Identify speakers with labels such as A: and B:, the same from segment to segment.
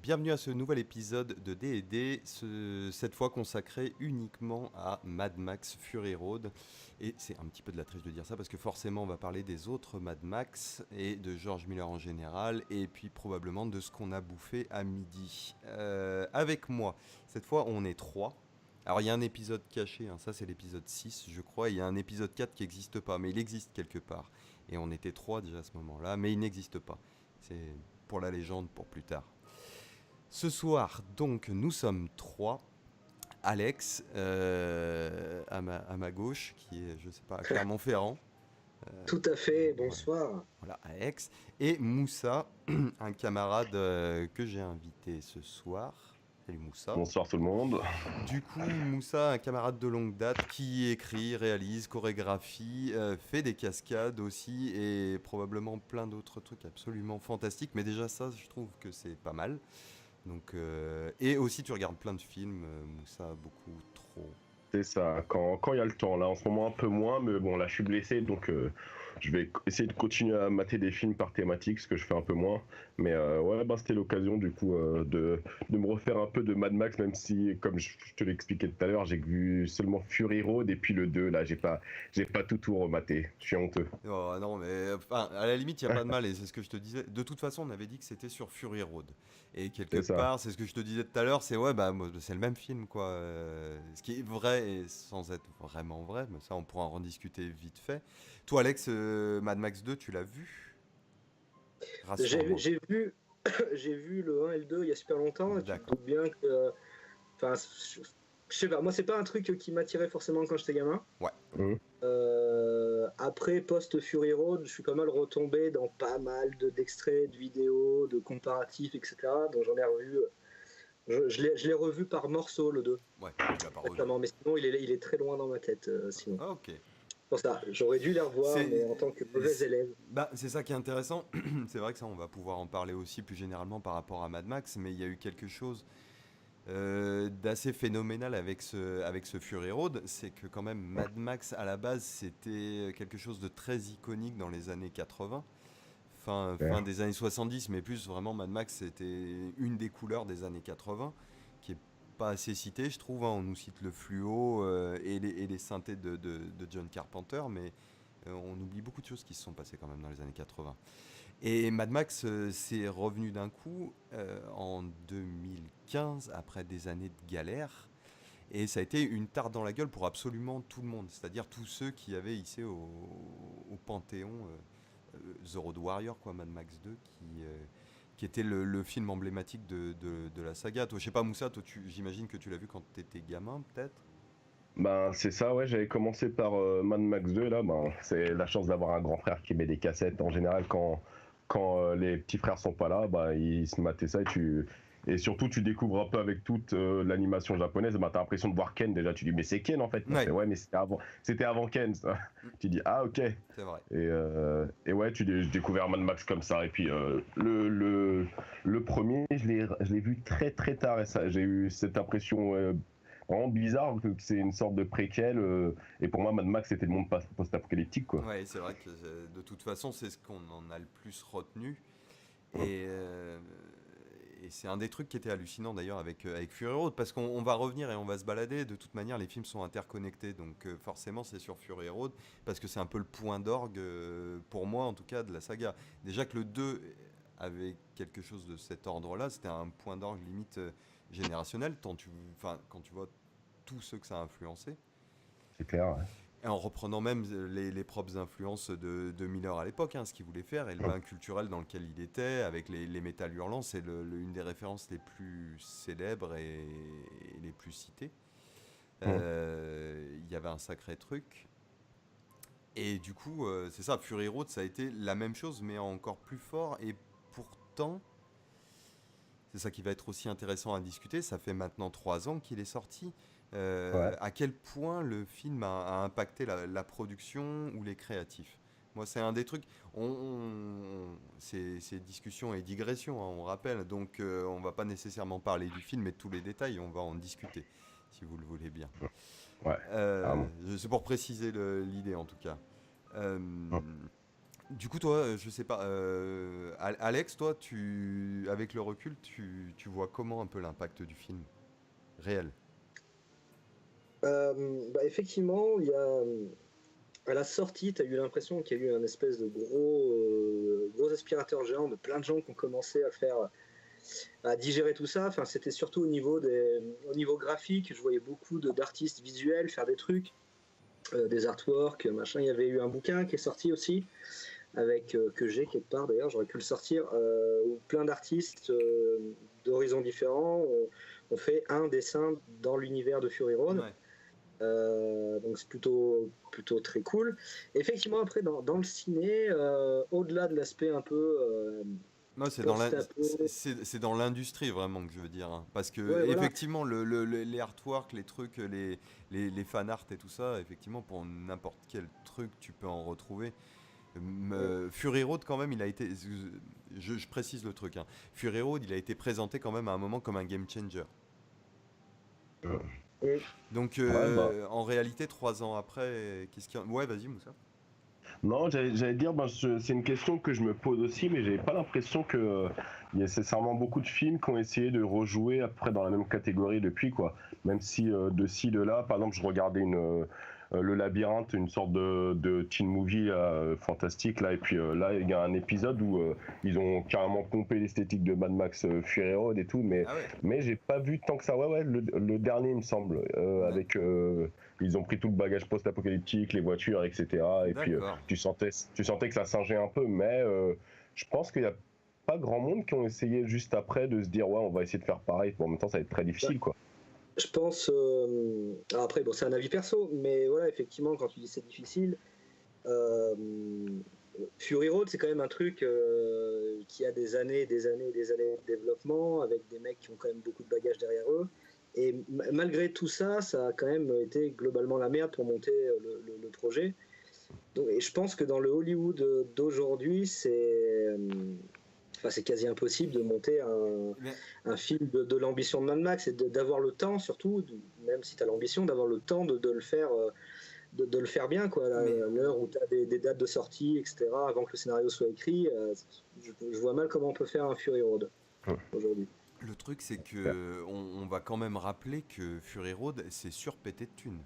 A: Bienvenue à ce nouvel épisode de D&D, cette fois consacré uniquement à Mad Max Fury Road. Et c'est un petit peu de la triche de dire ça parce que forcément on va parler des autres Mad Max et de George Miller en général et puis probablement de ce qu'on a bouffé à midi. Avec moi, cette fois on est trois. Alors il y a un épisode caché, hein, ça c'est l'épisode 6 je crois, et il y a un épisode 4 qui n'existe pas, mais il existe quelque part. Et on était trois déjà à ce moment-là, mais il n'existe pas. C'est pour la légende, pour plus tard. Ce soir, donc, nous sommes trois. Alex, à ma gauche, qui est, je sais pas, à Clermont-Ferrand.
B: Tout à fait,
A: Voilà,
B: bonsoir.
A: voilà, à Aix. Et Moussa, un camarade que j'ai invité ce soir. Salut Moussa.
C: Bonsoir tout le monde.
A: Du coup, Moussa, un camarade de longue date qui écrit, réalise, chorégraphie, fait des cascades aussi et probablement plein d'autres trucs absolument fantastiques. Mais déjà ça, je trouve que c'est pas mal. Donc, et aussi, tu regardes plein de films, Moussa, beaucoup trop.
C: C'est ça, quand il y a le temps. Là, en ce moment, un peu moins, mais bon, là, je suis blessé, donc je vais essayer de continuer à mater des films par thématique, ce que je fais un peu moins. Mais ouais, bah, c'était l'occasion, du coup, de me refaire un peu de Mad Max, même si, comme je te l'expliquais tout à l'heure, j'ai vu seulement Fury Road et puis le 2, là, j'ai pas tout rematé. Je suis honteux.
A: Oh non, mais enfin, à la limite, il n'y a pas de mal, et c'est ce que je te disais. De toute façon, on avait dit que c'était sur Fury Road. Et quelque
C: C'est ça.
A: part, c'est ce que je te disais tout à l'heure, c'est ouais, bah, c'est le même film, quoi. Ce qui est vrai et sans être vraiment vrai, mais ça, on pourra en rediscuter vite fait. Toi, Alex, Mad Max 2, tu l'as vu?
B: J'ai
A: Rassure-moi.
B: j'ai vu, j'ai vu le 1 et le 2 il y a super longtemps, et tu te
A: D'accord.
B: doutes bien que. Enfin, je sais pas, moi, c'est pas un truc qui m'attirait forcément quand j'étais gamin.
A: Ouais.
C: Mhm.
B: Après, post-Fury Road, je suis pas mal retombé dans pas mal d'extraits, de vidéos, de comparatifs, etc. Donc j'en ai revu. Je l'ai revu par morceaux, le 2,
A: Ouais, tu l'as pas revu.
B: récemment, mais sinon, il est très loin dans ma tête, sinon.
A: Ah, ok.
B: Pour ça, j'aurais dû les revoir, mais en tant que mauvais élève.
A: Bah, c'est ça qui est intéressant. C'est vrai que ça, on va pouvoir en parler aussi plus généralement par rapport à Mad Max, mais il y a eu quelque chose d'assez phénoménal avec ce Fury Road. C'est que quand même Mad Max à la base, c'était quelque chose de très iconique dans les années 80. Fin
C: Super.
A: des années 70, mais plus vraiment Mad Max, c'était une des couleurs des années 80, qui est pas assez citée, je trouve, hein. On nous cite le fluo et les synthés de John Carpenter, mais on oublie beaucoup de choses qui se sont passées quand même dans les années 80. Et Mad Max c'est revenu d'un coup en 2015, après des années de galère, et ça a été une tarte dans la gueule pour absolument tout le monde, c'est-à-dire tous ceux qui avaient hissé au Panthéon The Road Warrior, quoi, Mad Max 2, qui était le film emblématique de la saga. Toi, je sais pas, Moussa, toi, j'imagine que tu l'as vu quand t'étais gamin, peut-être.
C: Ben, c'est ça, ouais, j'avais commencé par Mad Max 2, là, ben, c'est la chance d'avoir un grand frère qui met des cassettes. En général, quand les petits frères sont pas là, bah, ils se matent ça et surtout, tu découvres un peu avec toute l'animation japonaise, bah, t'as l'impression de voir Ken déjà. Tu dis, mais c'est Ken en fait. Il fait,
A: Ouais,
C: ouais, mais c'était avant Ken, ça.
A: mm,
C: Tu dis, ah, ok.
A: c'est vrai.
C: Et ouais, j'ai découvert Mad Max comme ça. Et puis, le premier, je l'ai vu très très tard. Et ça, j'ai eu cette impression vraiment bizarre que c'est une sorte de préquel. Et pour moi, Mad Max, c'était le monde post-apocalyptique, quoi.
A: Ouais, c'est vrai que de toute façon, c'est ce qu'on en a le plus retenu.
C: Mm.
A: Et, euh, et c'est un des trucs qui était hallucinant d'ailleurs avec Fury Road, parce qu'on va revenir et on va se balader. De toute manière, les films sont interconnectés, donc forcément c'est sur Fury Road, parce que c'est un peu le point d'orgue, pour moi en tout cas, de la saga. Déjà que le 2 avait quelque chose de cet ordre-là, c'était un point d'orgue limite générationnel, quand tu vois tous ceux que ça a influencé.
C: C'est clair, ouais.
A: Et en reprenant même les propres influences de Miller à l'époque, hein, ce qu'il voulait faire, et le
C: Mm.
A: bain culturel dans lequel il était, avec les métal hurlants, c'est une des références les plus célèbres et les plus citées.
C: Mm.
A: Il y avait un sacré truc. Et du coup, c'est ça, Fury Road, ça a été la même chose, mais encore plus fort. Et pourtant, c'est ça qui va être aussi intéressant à discuter. Ça fait maintenant 3 ans qu'il est sorti.
C: Ouais.
A: À quel point le film a impacté la production ou les créatifs? Moi, c'est un des trucs. C'est discussion et digression, hein, on rappelle. Donc, on va pas nécessairement parler du film et de tous les détails. On va en discuter, si vous le voulez bien.
C: Ouais. Carrément.
A: C'est pour préciser l'idée, en tout cas. Euh,
C: Mm.
A: Du coup, toi, je sais pas, Alex, toi, avec le recul, tu vois comment un peu l'impact du film réel?
B: Effectivement, il y a, à la sortie, tu as eu l'impression qu'il y a eu un espèce de gros aspirateur géant de plein de gens qui ont commencé à digérer tout ça. Enfin, c'était surtout au niveau graphique. Je voyais beaucoup d'artistes visuels faire des trucs, des artworks, machin. Il y avait eu un bouquin qui est sorti aussi, que j'ai quelque part d'ailleurs, j'aurais pu le sortir, où plein d'artistes d'horizons différents ont fait un dessin dans l'univers de Fury Road.
A: Ouais.
B: Donc c'est plutôt très cool. Effectivement, après, dans le ciné, au-delà de l'aspect un peu
A: Non,
B: post-apo,
A: c'est dans l'industrie vraiment que je veux dire, hein. Parce que
B: ouais, voilà.
A: effectivement, les artworks, les trucs, les fan art et tout ça, effectivement, pour n'importe quel truc, tu peux en retrouver. Fury Road, quand même, il a été. Je précise le truc, hein. Fury Road, il a été présenté quand même à un moment comme un game changer.
C: Euh,
B: Et,
A: Donc,
C: Ouais, bah.
A: en réalité, 3 ans après, qu'est-ce qu'il y a. Ouais, vas-y, Moussa.
C: Non, j'allais dire, ben, c'est une question que je me pose aussi, mais j'ai pas l'impression que il y a nécessairement beaucoup de films qui ont essayé de rejouer après dans la même catégorie depuis, quoi. Même si de ci, de là, par exemple, je regardais Le Labyrinthe, une sorte de teen movie fantastique, là, et puis là, il y a un épisode où ils ont carrément pompé l'esthétique de Mad Max Fury Road et tout,
A: Ah ouais,
C: mais j'ai pas vu tant que ça. Ouais, le dernier, il me semble, avec. Ils ont pris tout le bagage post-apocalyptique, les voitures, etc. Et puis
A: d'accord.
C: tu sentais que ça singeait un peu, mais je pense qu'il n'y a pas grand monde qui ont essayé juste après de se dire ouais, on va essayer de faire pareil. Bon, en même temps, ça va être très
B: bah,
C: difficile, quoi.
B: je pense. Alors après, bon, c'est un avis perso, mais voilà, effectivement, quand tu dis c'est difficile, euh, Fury Road, c'est quand même un truc qui a des années, des années, des années de développement, avec des mecs qui ont quand même beaucoup de bagages derrière eux. Et malgré tout ça, ça a quand même été globalement la merde pour monter le projet. Donc, et je pense que dans le Hollywood d'aujourd'hui, enfin, c'est quasi impossible de monter
A: Mais,
B: un film de l'ambition de Mad Max et d'avoir le temps, surtout, même si tu as l'ambition, d'avoir le temps de le faire. De le faire bien, quoi.
A: mais
B: L'heure où tu as des dates de sortie, etc., avant que le scénario soit écrit, je vois mal comment on peut faire un Fury Road aujourd'hui.
A: le truc, c'est que on va quand même rappeler que Fury Road, c'est surpété de thunes.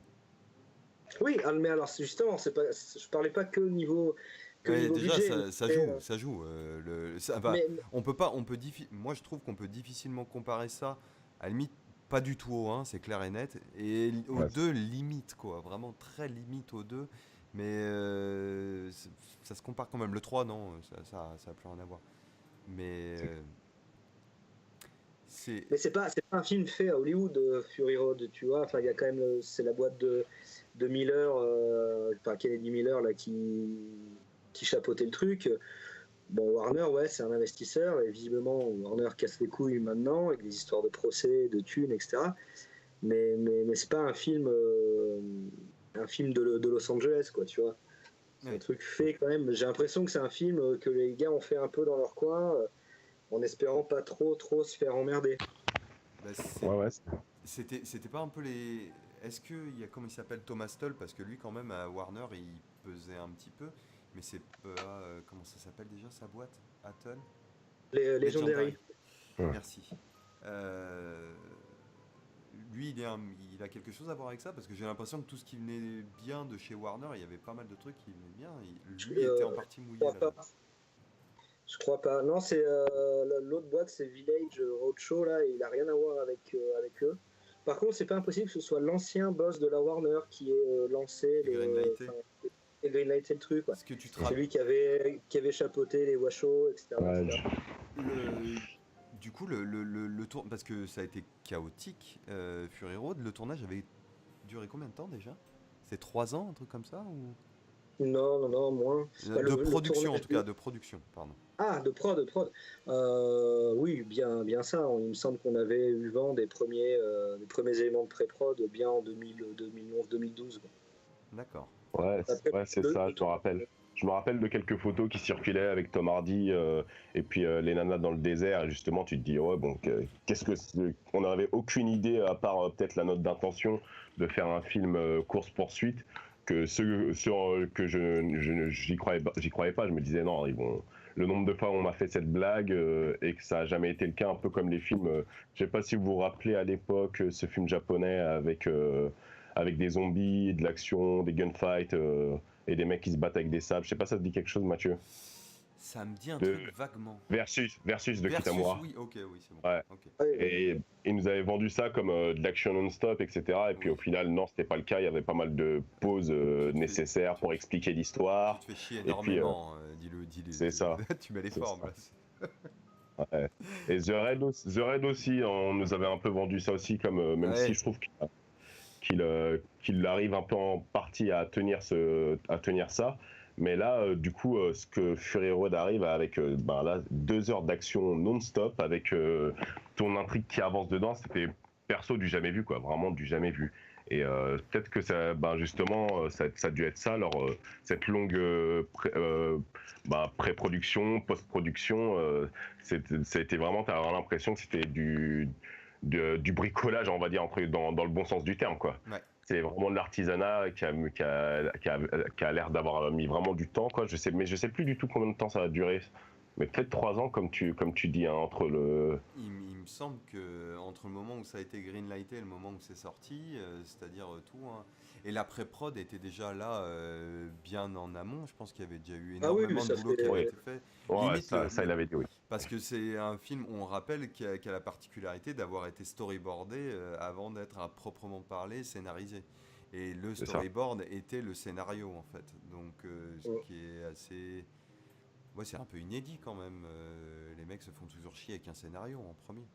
B: Oui, mais alors justement, je parlais pas que
A: Ouais,
B: niveau
A: déjà,
B: budget,
A: ça
B: mais,
A: joue, ça joue. Ça va.
B: mais,
A: On peut pas, moi, je trouve qu'on peut difficilement comparer ça, à la limite, pas du tout au 1, c'est clair et net, et au
C: Ouais,
A: 2, limite, quoi. Vraiment très limite au 2. Mais ça se compare quand même. Le 3, non, ça a plus rien à voir. Mais
C: c'est-
A: c'est.
B: c'est pas un film fait à Hollywood, Fury Road, tu vois. Enfin, il y a quand même, c'est la boîte de Miller, enfin Kennedy Miller là qui chapeautait le truc. Bon, Warner, ouais, c'est un investisseur, et visiblement, Warner casse les couilles maintenant, avec des histoires de procès, de thunes, etc. Mais c'est pas un film de Los Angeles, quoi, tu vois. C'est un
A: Ouais,
B: truc fait quand même. J'ai l'impression que c'est un film que les gars ont fait un peu dans leur coin, en espérant pas trop se faire emmerder.
A: bah,
C: ouais, ouais,
A: c'était pas un peu les. Est-ce qu'il y a, comment il s'appelle, Thomas Tull, parce que lui, quand même, à Warner, il pesait un petit peu, mais c'est pas. Comment ça s'appelle déjà sa boîte? Atoll?
B: Les
A: Legendary.
B: Legendary.
C: ouais.
A: Merci. Euh, Lui, il a quelque chose à voir avec ça, parce que j'ai l'impression que tout ce qui venait bien de chez Warner, il y avait pas mal de trucs qui venaient bien. Lui était en partie
B: Je
A: mouillé
B: crois pas.
A: là-dedans.
B: Je crois pas. Non, c'est l'autre boîte, c'est Village Roadshow là, et il a rien à voir avec eux. Par contre, c'est pas impossible que ce soit l'ancien boss de la Warner qui ait lancé
A: Et Greenlighté.
B: enfin, et greenlighté le truc. Ouais.
A: Est-ce que tu te
B: C'est
A: rappelles
B: lui qui avait chapeauté les Washoe, etc.,
C: Ouais,
B: etc.
A: le... Du coup, le tour, parce que ça a été chaotique, Fury Road, le tournage avait duré combien de temps déjà? C'est 3 ans, un truc comme ça ou...
B: Non, moins. Bah,
A: De
B: le
A: production en
B: tournage
A: tout cas, de production, pardon.
B: Ah, de prod. Oui, bien ça. Il me semble qu'on avait eu vent des premiers éléments de pré-prod bien en 2011-2012.
A: D'accord.
C: ouais,
B: Après,
C: c'est
B: le,
C: ça,
B: le
C: je me
B: tournage,
C: rappelle. Je me rappelle de quelques photos qui circulaient avec Tom Hardy et puis les nanas dans le désert. Et justement, tu te dis, ouais, bon, qu'est-ce que on n'avait aucune idée, à part peut-être la note d'intention, de faire un film course-poursuite. que j'y croyais pas. Je me disais non, ils vont. Le nombre de fois où on m'a fait cette blague et que ça a jamais été le cas, un peu comme les films. Je sais pas si vous vous rappelez à l'époque ce film japonais avec des zombies, de l'action, des gunfights et des mecs qui se battent avec des sabres. Je sais pas, ça te dit quelque chose, Mathieu?
A: Ça me dit un
C: De
A: truc vaguement.
C: Versus de
A: Versus,
C: Kitamura.
A: oui, ok, oui, c'est bon.
C: Ouais.
A: Ok.
C: Et ils nous avaient vendu ça comme de l'action non-stop, etc. Et puis
A: Oui.
C: au final, non, c'était pas le cas. Il y avait pas mal de pauses nécessaires pour expliquer
A: Tu
C: l'histoire.
A: te fais chier
C: puis,
A: énormément, dis-le.
C: C'est ça.
A: Tu mets les
C: C'est
A: formes,
C: ça.
A: là.
C: Ouais. Et The Raid aussi, on nous avait un peu vendu ça aussi, comme même
A: Ouais.
C: si je trouve qu'il arrive un peu en partie à tenir ça. Mais là, du coup, ce que Fury Road arrive avec là, 2 heures d'action non-stop, avec ton intrigue qui avance dedans, c'était perso du jamais vu, quoi, vraiment du jamais vu. Et peut-être que ça, justement, ça a dû être ça, cette longue pré-production, post-production, ça a été vraiment, t'as l'impression que c'était du bricolage, on va dire, dans le bon sens du terme, quoi.
A: Ouais.
C: C'est vraiment de l'artisanat qui a l'air d'avoir mis vraiment du temps, quoi. Mais je sais plus du tout combien de temps ça a duré. Mais peut-être 3 ans, comme tu dis, hein, entre le.
A: Il me semble que entre le moment où ça a été greenlighté et le moment où c'est sorti, c'est-à-dire tout, hein, et la pré-prod était déjà là bien en amont. Je pense qu'il y avait déjà eu énormément de boulot qui avait été fait.
C: Ouais,
A: Limite,
C: ça il avait dit, oui.
A: parce que c'est un film, on rappelle, qui a la particularité d'avoir été storyboardé avant d'être à proprement parler scénarisé. Et le storyboard était le scénario en fait. Donc ce qui est assez... Ouais, c'est un peu inédit quand même. Les mecs se font toujours chier avec un scénario en premier.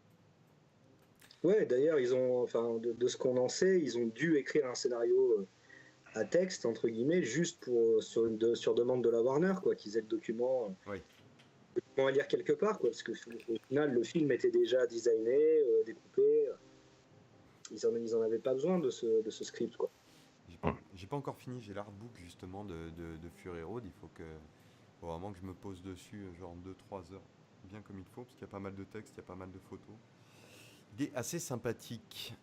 B: Ouais, d'ailleurs, ils ont, enfin, de ce qu'on en sait, ils ont dû écrire un scénario à texte, entre guillemets, juste sur demande de la Warner, quoi, qu'ils aient le document,
A: Oui.
B: à lire quelque part, quoi, parce que au final, le film était déjà designé, découpé. Ils en avaient pas besoin de ce script, quoi.
A: J'ai pas encore fini, j'ai l'artbook justement de Fury Road. Faut vraiment que je me pose dessus, genre 2-3 heures, bien comme il faut, parce qu'il y a pas mal de textes, il y a pas mal de photos. Il est assez sympathique.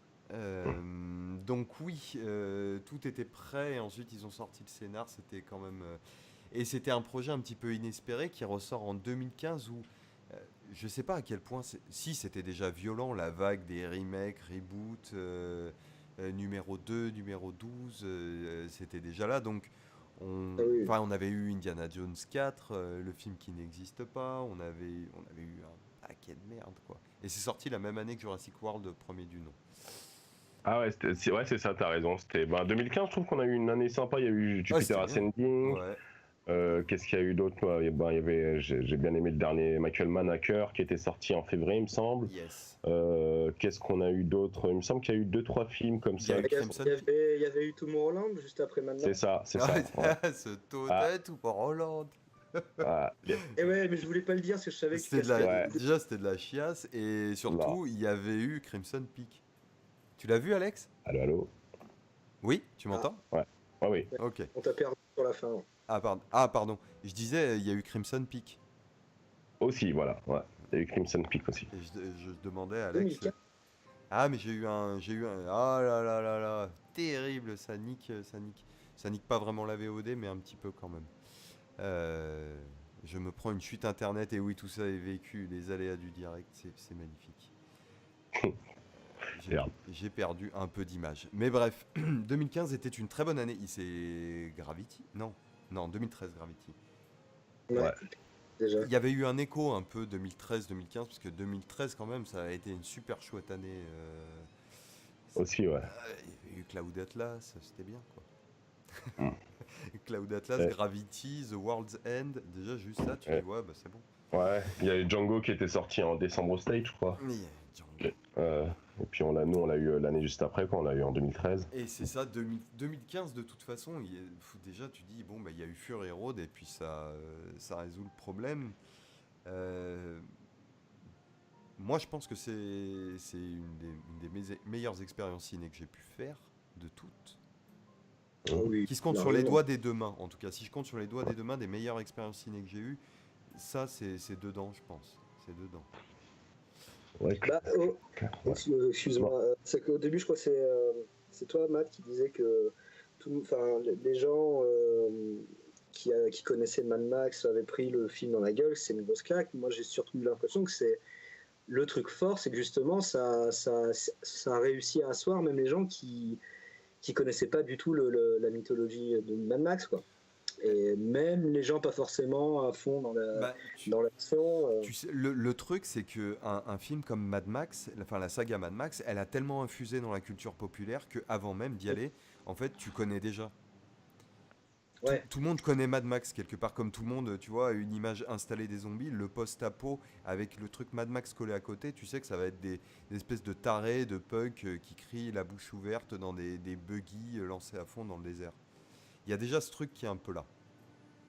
A: Donc oui, tout était prêt, et ensuite ils ont sorti le scénar, c'était quand même... et c'était un projet un petit peu inespéré qui ressort en 2015 où je sais pas à quel point, si c'était déjà violent, la vague des remakes, reboots, numéro 2, numéro 12, c'était déjà là. Donc on avait eu Indiana Jones 4, le film qui n'existe pas, on avait eu un paquet de merde, quoi. Et c'est sorti la même année que Jurassic World, premier du nom.
C: Ah ouais, c'est ça, t'as raison. C'était 2015, je trouve qu'on a eu une année sympa. Il y a eu Jupiter Ascending.
A: Ouais.
C: Qu'est-ce qu'il y a eu d'autre? J'ai bien aimé le dernier Michael Mann Hacker qui était sorti en février, il me semble.
A: Yes.
C: Qu'est-ce qu'on a eu d'autre? Il me semble qu'il y a eu 2-3 films comme ça.
B: Il y avait eu Tomorrowland juste après maintenant.
C: C'est ça.
A: Ouais. Ce Toadette Tomorrowland.
B: Et ouais, mais je voulais pas le dire parce que je savais
A: que déjà c'était de la chiasse, et surtout il y avait eu Crimson Peak. Tu l'as vu, Alex?
C: Allô?
A: Oui, tu m'entends?
C: Ouais. Ah oui.
A: Ok.
B: On t'a perdu sur la fin.
A: Ah pardon. Je disais, il y a eu Crimson Peak.
C: Aussi, voilà. Ouais. Il y a eu Crimson Peak aussi.
A: Et je demandais à Alex.
B: 2004.
A: Ah, mais j'ai eu un. Ah là là là là. Terrible, ça nique. Ça nique pas vraiment la VOD, mais un petit peu quand même. Je me prends une chute internet, et oui, tout ça est vécu, les aléas du direct, c'est magnifique. J'ai perdu un peu d'image. Mais bref, 2015 était une très bonne année. C'est Gravity? Non, 2013 Gravity.
B: Ouais. Déjà.
A: Il y avait eu un écho un peu 2013-2015, parce que 2013 quand même, ça a été une super chouette année.
C: Aussi, ouais.
A: Il y avait eu Cloud Atlas, c'était bien, quoi. Cloud Atlas, Gravity, The World's End, déjà juste ça, tu dis ouais, bah c'est bon.
C: Ouais, il y a eu Django qui était sorti en décembre au Stage, je crois. Et puis nous on l'a eu l'année juste après, quand on l'a eu en 2013.
A: Et c'est ça, 2015 de toute façon, déjà tu dis bon bah il y a eu Fury Road, et puis ça résout le problème. Moi je pense que c'est une des meilleures expériences ciné que j'ai pu faire de toutes.
B: Oui,
A: qui se compte sur les doigts des deux mains, en tout cas. Si je compte sur les doigts des deux mains des meilleures expériences ciné que j'ai eues, ça c'est dedans, je pense. C'est dedans.
C: Ouais.
B: Excuse-moi, c'est qu'au début je crois que c'est toi, Matt, qui disait que les gens qui connaissaient Mad Max avaient pris le film dans la gueule, c'est une grosse claque. Moi, j'ai surtout eu l'impression que c'est le truc fort, c'est que justement, ça a réussi à asseoir même les gens qui connaissaient pas du tout la mythologie de Mad Max, quoi. Et même les gens pas forcément à fond dans l'action.
A: Tu sais, le truc, c'est que un film comme Mad Max, enfin la saga Mad Max, elle a tellement infusé dans la culture populaire que avant même d'y aller, en fait, tu connais déjà. Tout,
B: Ouais.
A: tout le monde connaît Mad Max quelque part, comme tout le monde, tu vois, une image installée des zombies, le post-apo avec le truc Mad Max collé à côté, tu sais que ça va être des espèces de tarés, de punks qui crient la bouche ouverte dans des buggy lancés à fond dans le désert. Il y a déjà ce truc qui est un peu là.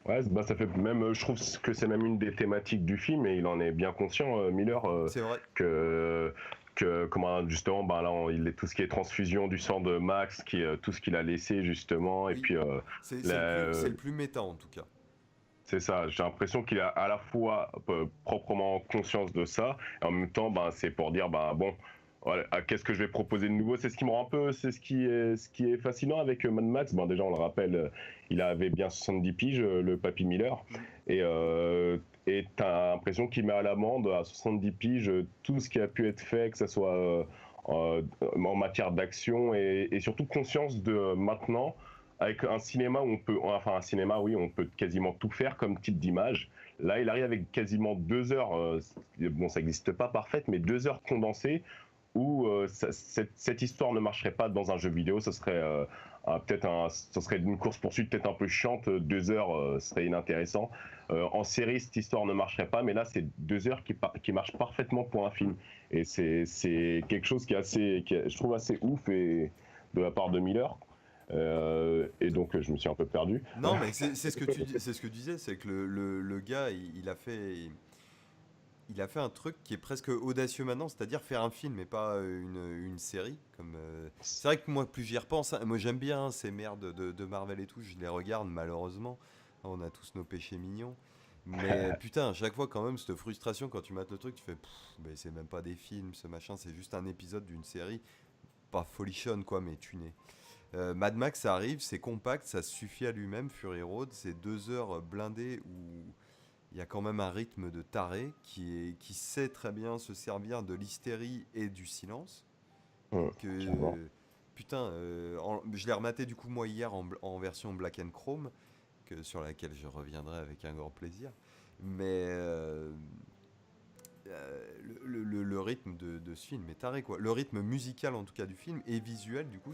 C: Ouais, bah ça fait même, je trouve que c'est même une des thématiques du film et il en est bien conscient, Miller,
A: C'est vrai.
C: que comment justement, bah là, il est tout ce qui est transfusion du sang de Max, qui est tout ce qu'il a laissé justement, et
A: Oui.
C: puis
A: C'est le plus méta en tout cas.
C: c'est ça. J'ai l'impression qu'il a à la fois proprement conscience de ça, et en même temps, ben c'est pour dire, ben bon. Voilà, qu'est-ce que je vais proposer de nouveau? C'est ce qui me rend un peu, c'est ce qui est fascinant avec Mad Max. Bon, déjà, on le rappelle, il avait bien 70 piges, le Papy Miller,
A: Mm.
C: et t'as l'impression qu'il met à l'amende à 70 piges tout ce qui a pu être fait, que ce soit en matière d'action et surtout conscience de maintenant, avec un cinéma où on peut, enfin un cinéma, oui, on peut quasiment tout faire comme type d'image. Là, il arrive avec quasiment 2 heures, bon, ça n'existe pas parfaite, mais 2 heures condensées où cette histoire ne marcherait pas dans un jeu vidéo, ce serait ce serait une course poursuite peut-être un peu chiante, 2 heures, ce serait inintéressant. En série, cette histoire ne marcherait pas, mais là, c'est 2 heures qui marchent parfaitement pour un film, et c'est quelque chose qui est je trouve assez ouf et de la part de Miller. Et donc, je me suis un peu perdu.
A: Non, mais c'est ce que c'est ce que tu disais, c'est que le gars, il a fait un truc qui est presque audacieux maintenant, c'est-à-dire faire un film et pas une série. C'est vrai que moi, plus j'y repense, hein, moi j'aime bien ces merdes de Marvel et tout, je les regarde malheureusement. On a tous nos péchés mignons. Mais putain, à chaque fois quand même, cette frustration quand tu mates le truc, tu fais, mais c'est même pas des films, ce machin, c'est juste un épisode d'une série. Pas folichonne quoi, mais tuné. Mad Max, ça arrive, c'est compact, ça suffit à lui-même. Fury Road, c'est 2 heures blindées où il y a quand même un rythme de taré qui sait très bien se servir de l'hystérie et du silence.
C: Clairement.
A: Putain, je l'ai rematé du coup moi hier en version Black and Chrome, sur laquelle je reviendrai avec un grand plaisir. Mais le rythme de ce film est taré quoi. Le rythme musical en tout cas du film et visuel du coup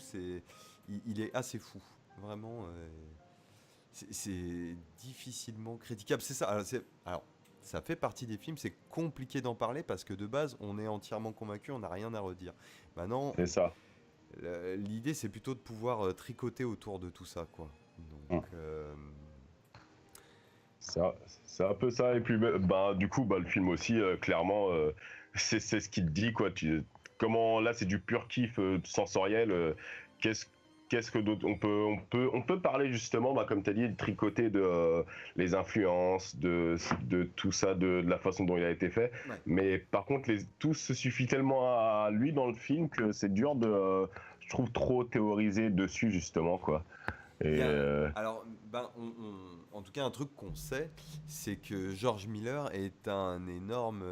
A: il est assez fou. Vraiment, c'est difficilement critiquable. C'est ça. Alors, ça fait partie des films, c'est compliqué d'en parler parce que de base, on est entièrement convaincu, on n'a rien à redire. Maintenant,
C: C'est ça.
A: l'idée, c'est plutôt de pouvoir tricoter autour de tout ça, quoi. Donc,
C: Mm. C'est un peu ça. Et puis, bah, du coup, bah, le film aussi, clairement, c'est ce qu'il te dit, quoi. Comment, là, c'est du pur kiff sensoriel. Qu'est-ce, qu'est-ce que d'autre on peut parler justement, bah, comme tu as dit, de tricoter de les influences, de tout ça, de la façon dont il a été fait.
A: ouais.
C: Mais par contre, tout se suffit tellement à lui dans le film que c'est dur de, je trouve, trop théoriser dessus, justement, quoi.
A: Il
C: Et
A: y a, alors, ben, en tout cas, un truc qu'on sait, c'est que George Miller est un énorme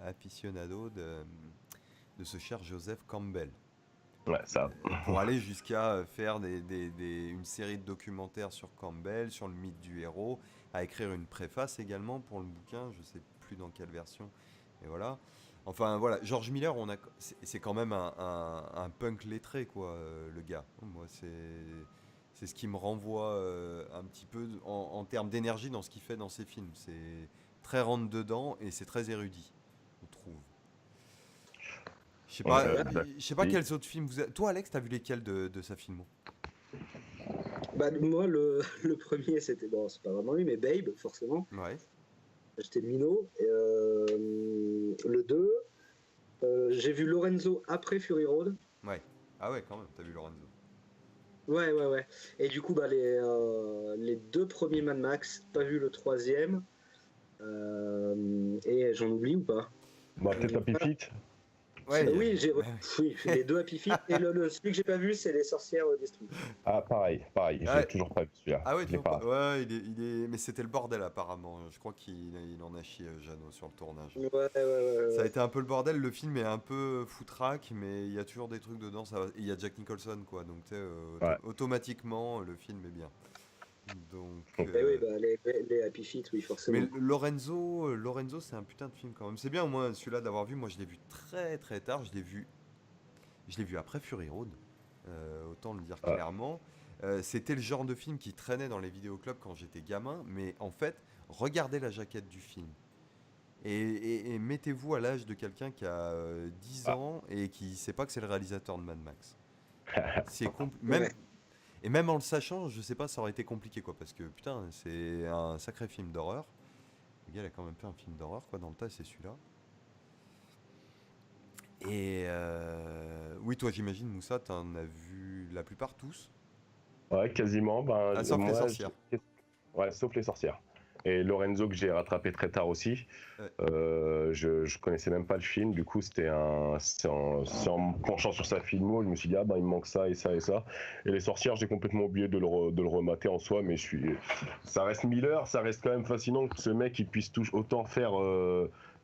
A: aficionado de ce cher Joseph Campbell.
C: ouais, ça.
A: Pour aller jusqu'à faire une série de documentaires sur Campbell, sur le mythe du héros, à écrire une préface également pour le bouquin, je sais plus dans quelle version, et voilà. Enfin voilà, George Miller, c'est quand même un punk lettré quoi, le gars. Moi c'est ce qui me renvoie un petit peu en termes d'énergie dans ce qu'il fait dans ses films. C'est très rentre dedans et c'est très érudit, je trouve. Je sais pas quels autres films vous avez. Toi, Alex, t'as vu lesquels de sa filmo?
B: Bah, moi, le premier, c'était, bon, c'est pas vraiment lui, mais Babe, forcément.
A: Ouais.
B: J'étais minot. Et, le 2, j'ai vu Lorenzo après Fury Road.
A: Ouais. Ah ouais, quand même, t'as vu Lorenzo.
B: Ouais. Et du coup, bah, les deux premiers Mad Max, pas vu le troisième. Et j'en oublie ou pas?
C: Bah, peut-être Happy Feet.
A: Ouais,
B: Oui,
A: ouais.
B: oui, les deux Happy Feet. Et celui que j'ai pas vu, c'est les sorcières destruites.
C: Ah, pareil, j'ai
A: Ouais.
C: toujours pas vu celui-là.
A: Ah ouais,
C: Je l'ai
A: toujours pas.
C: pas.
A: Ouais, mais c'était le bordel apparemment. Je crois qu'il en a chié Jeannot sur le tournage.
B: Ouais, ouais, ouais,
A: Ça a
B: ouais.
A: été un peu le bordel. Le film est un peu foutraque, mais il y a toujours des trucs dedans. Ça va. Et il y a Jack Nicholson, quoi. Donc, tu sais,
C: Ouais.
A: automatiquement, le film est bien. Donc,
B: Et oui, bah, les Happy Feet, oui,
A: mais
B: forcément.
A: Lorenzo, c'est un putain de film quand même. C'est bien, moi, celui-là d'avoir vu. Moi, je l'ai vu très très tard. Je l'ai vu après Fury Road. Autant le dire
C: Ouais.
A: clairement. C'était le genre de film qui traînait dans les vidéoclubs quand j'étais gamin. Mais en fait, regardez la jaquette du film. Et mettez-vous à l'âge de quelqu'un qui a 10
C: Ah.
A: ans et qui sait pas que c'est le réalisateur de Mad Max.
B: Ouais.
A: Même en le sachant, je sais pas, ça aurait été compliqué quoi, parce que putain, c'est un sacré film d'horreur. Le gars, il a quand même fait un film d'horreur quoi dans le tas, c'est celui-là. Et oui, toi, j'imagine, Moussa, t'en as vu la plupart tous.
C: Ouais, quasiment. Ben,
A: Ah, sauf les
C: moi,
A: sorcières.
C: ouais, sauf les sorcières. Et Lorenzo que j'ai rattrapé très tard aussi.
A: Ouais.
C: Je connaissais même pas le film. Du coup, c'est en me penchant sur sa filmo, je me suis dit ah ben il me manque ça et ça et ça. Et les sorcières, j'ai complètement oublié de le remater en soi, mais ça reste Miller, ça reste quand même fascinant que ce mec il puisse autant faire.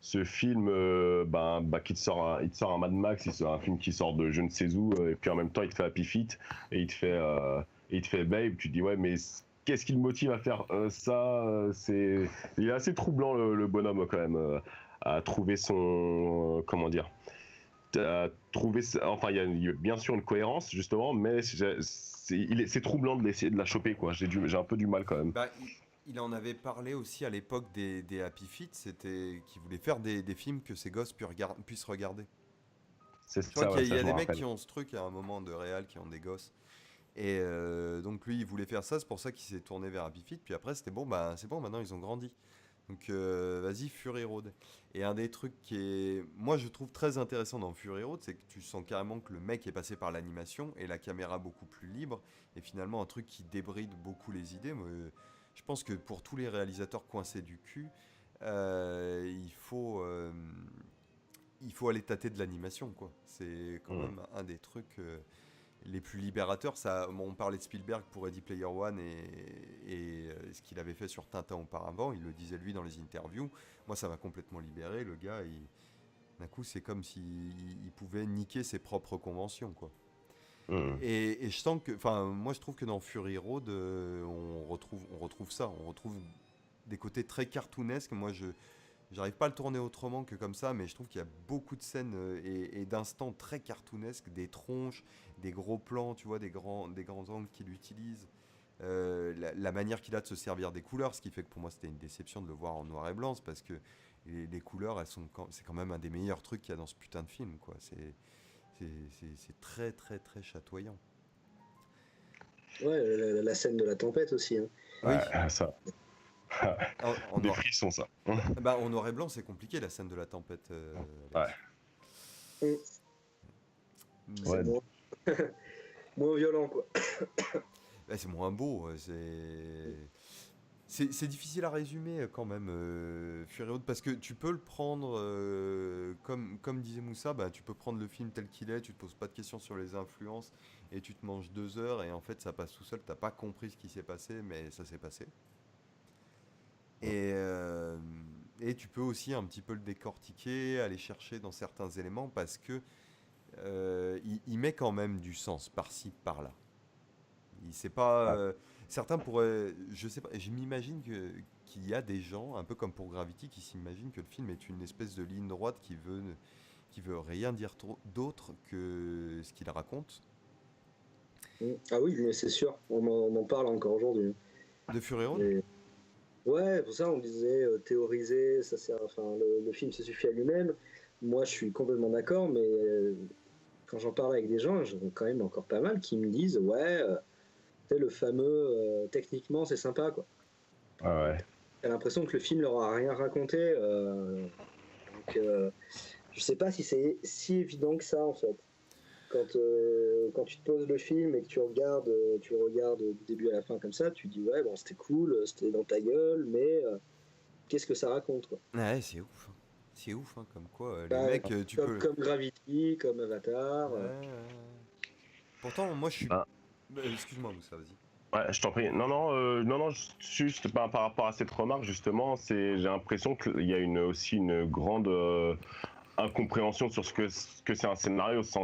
C: Ce film, il te sort un Mad Max, il sort un film qui sort de je ne sais où, et puis en même temps il te fait Happy Feet et il te fait Babe. Tu te dis ouais, mais qu'est-ce qui le motive à faire ça il est assez troublant le bonhomme quand même, à trouver son comment dire, à trouver, enfin il y a bien sûr une cohérence justement, mais c'est troublant de l'essayer de la choper quoi. J'ai un peu du mal quand même.
A: Bah, il en avait parlé aussi à l'époque des Happy Feet, c'était qu'il voulait faire des films que ses gosses puissent regarder.
C: C'est
A: Je crois
C: ça,
A: qu'il
C: ouais,
A: y a, il
C: ça
A: y a
C: je me
A: des mecs
C: rappelle.
A: qui ont ce truc à un moment de réal, qui ont des gosses. Et donc lui, il voulait faire ça, c'est pour ça qu'il s'est tourné vers Happy Feet. Puis après, c'était bon, bah c'est bon, maintenant ils ont grandi. Donc vas-y, Fury Road. Et un des trucs qui est, moi je trouve très intéressant dans Fury Road, c'est que tu sens carrément que le mec est passé par l'animation et la caméra beaucoup plus libre. Et finalement, un truc qui débride beaucoup les idées. Moi, je pense que pour tous les réalisateurs coincés du cul, il faut aller tâter de l'animation, quoi. C'est quand
C: Mm.
A: même un des trucs les plus libérateurs. Ça, bon, on parlait de Spielberg pour Ready Player One et ce qu'il avait fait sur Tintin auparavant. Il le disait lui dans les interviews. Moi, ça m'a complètement libéré. Le gars, d'un coup, c'est comme s'il pouvait niquer ses propres conventions, quoi.
C: Mm.
A: Et je sens que, enfin, moi, je trouve que dans Fury Road, on retrouve ça. On retrouve des côtés très cartoonesques. Moi, j'arrive pas à le tourner autrement que comme ça, mais je trouve qu'il y a beaucoup de scènes et d'instants très cartoonesques, des tronches, des gros plans, tu vois, des grands angles qu'il utilise. La manière qu'il a de se servir des couleurs, ce qui fait que pour moi c'était une déception de le voir en noir et blanc, c'est parce que les couleurs, c'est quand même un des meilleurs trucs qu'il y a dans ce putain de film, quoi. C'est très très très chatoyant.
B: Ouais, la scène de la tempête aussi, hein.
A: Oui,
C: Ouais, ça.
A: en
C: Des
A: noir.
C: frissons ça.
A: Bah, en noir et blanc, c'est compliqué la scène de la tempête,
C: Ouais.
A: Alex.
B: Mm. C'est
C: Ouais.
B: moins, moins violent, quoi.
A: C'est moins beau, c'est difficile à résumer quand même, Fury Road, parce que tu peux le prendre, comme disait Moussa, bah, tu peux prendre le film tel qu'il est, tu te poses pas de questions sur les influences, et tu te manges 2 heures, et en fait ça passe tout seul, t'as pas compris ce qui s'est passé, mais ça s'est passé. Et, euh, et tu peux aussi un petit peu le décortiquer, aller chercher dans certains éléments, parce que il met quand même du sens par-ci, par-là. Il sait pas.
C: Ouais.
A: Certains pourraient. Je sais pas. Je m'imagine qu'il y a des gens, un peu comme pour Gravity, qui s'imaginent que le film est une espèce de ligne droite qui veut rien dire d'autre que ce qu'il raconte.
B: Mm. Ah oui, mais c'est sûr, on en parle encore aujourd'hui.
A: De Fury Road.
B: Mais ouais, pour ça on disait théoriser, ça sert, enfin le film se suffit à lui-même. Moi je suis complètement d'accord, mais quand j'en parle avec des gens, j'en ai quand même encore pas mal qui me disent ouais, tu sais, le fameux techniquement c'est sympa quoi.
C: Ouais, ouais.
B: J'ai l'impression que le film leur a rien raconté, donc je sais pas si c'est si évident que ça en fait. Quand tu te poses le film et que tu le regardes du début à la fin comme ça, tu te dis ouais bon c'était cool, c'était dans ta gueule, mais qu'est-ce que ça raconte quoi.
A: Ouais, c'est ouf. C'est ouf, hein, comme quoi, les
B: Bah,
A: mecs, tu peux.
B: comme Gravity, comme Avatar.
A: Ouais, ouais. Pourtant, moi, je suis.
C: Ah,
A: Excuse-moi, Moussa, vas-y.
C: ouais, je t'en prie. Non, juste par rapport à cette remarque, justement, j'ai l'impression qu'il y a aussi une grande incompréhension sur ce que c'est un scénario sans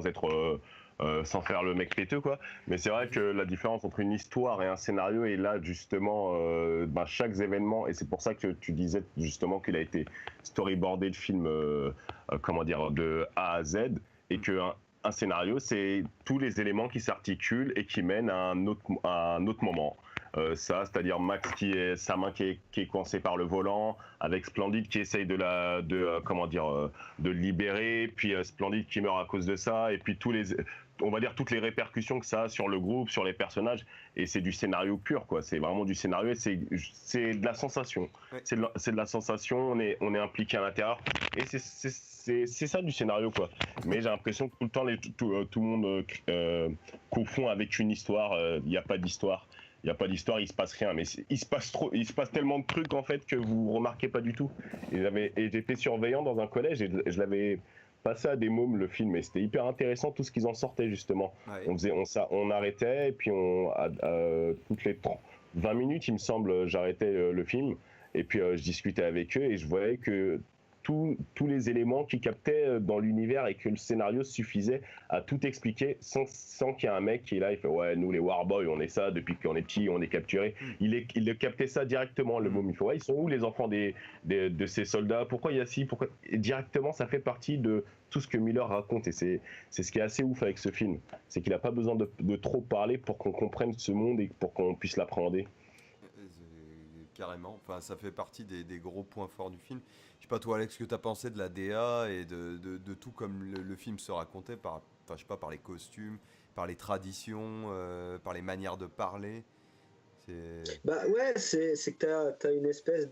C: faire le mec péteux, quoi. Mais c'est vrai que la différence entre une histoire et un scénario est là, justement, chaque événement, et c'est pour ça que tu disais justement qu'il a été storyboardé le film, comment dire, de A à Z, et que un scénario, c'est tous les éléments qui s'articulent et qui mènent à un autre moment. C'est-à-dire Max sa main qui est coincée par le volant, avec Splendid qui essaye de le libérer, puis Splendid qui meurt à cause de ça, et puis on va dire toutes les répercussions que ça a sur le groupe, sur les personnages, et c'est du scénario pur, quoi. C'est vraiment du scénario, et c'est de la sensation.
A: Ouais.
C: C'est de la sensation, on est impliqué à l'intérieur, et c'est ça du scénario, quoi. Mais j'ai l'impression que tout le temps, tout le monde confond avec une histoire. Il n'y a pas d'histoire. Il n'y a pas d'histoire, il se passe rien. Mais il se passe tellement de trucs en fait que vous remarquez pas du tout. Et j'étais surveillant dans un collège et je l'avais passé à des mômes le film et c'était hyper intéressant tout ce qu'ils en sortaient justement.
A: Ouais.
C: On arrêtait et puis toutes les 20 minutes il me semble j'arrêtais le film et puis je discutais avec eux et je voyais que tous les éléments qui captaient dans l'univers et que le scénario suffisait à tout expliquer sans qu'il y ait un mec qui est là, il fait ouais, nous les Warboys, on est ça depuis qu'on est petit, on est capturé. Il captait ça directement, le môme. Il fait ouais, ils sont où les enfants de ces soldats? Pourquoi il y a ci? Pourquoi? Et directement, ça fait partie de tout ce que Miller raconte et c'est ce qui est assez ouf avec ce film. C'est qu'il n'a pas besoin de trop parler pour qu'on comprenne ce monde et pour qu'on puisse l'appréhender.
A: Carrément, enfin, ça fait partie des gros points forts du film. Je sais pas toi Alex, ce que tu as pensé de la DA et de tout comme le film se racontait, je sais pas, par les costumes, par les traditions, par les manières de parler.
B: Bah ouais, c'est que t'as une espèce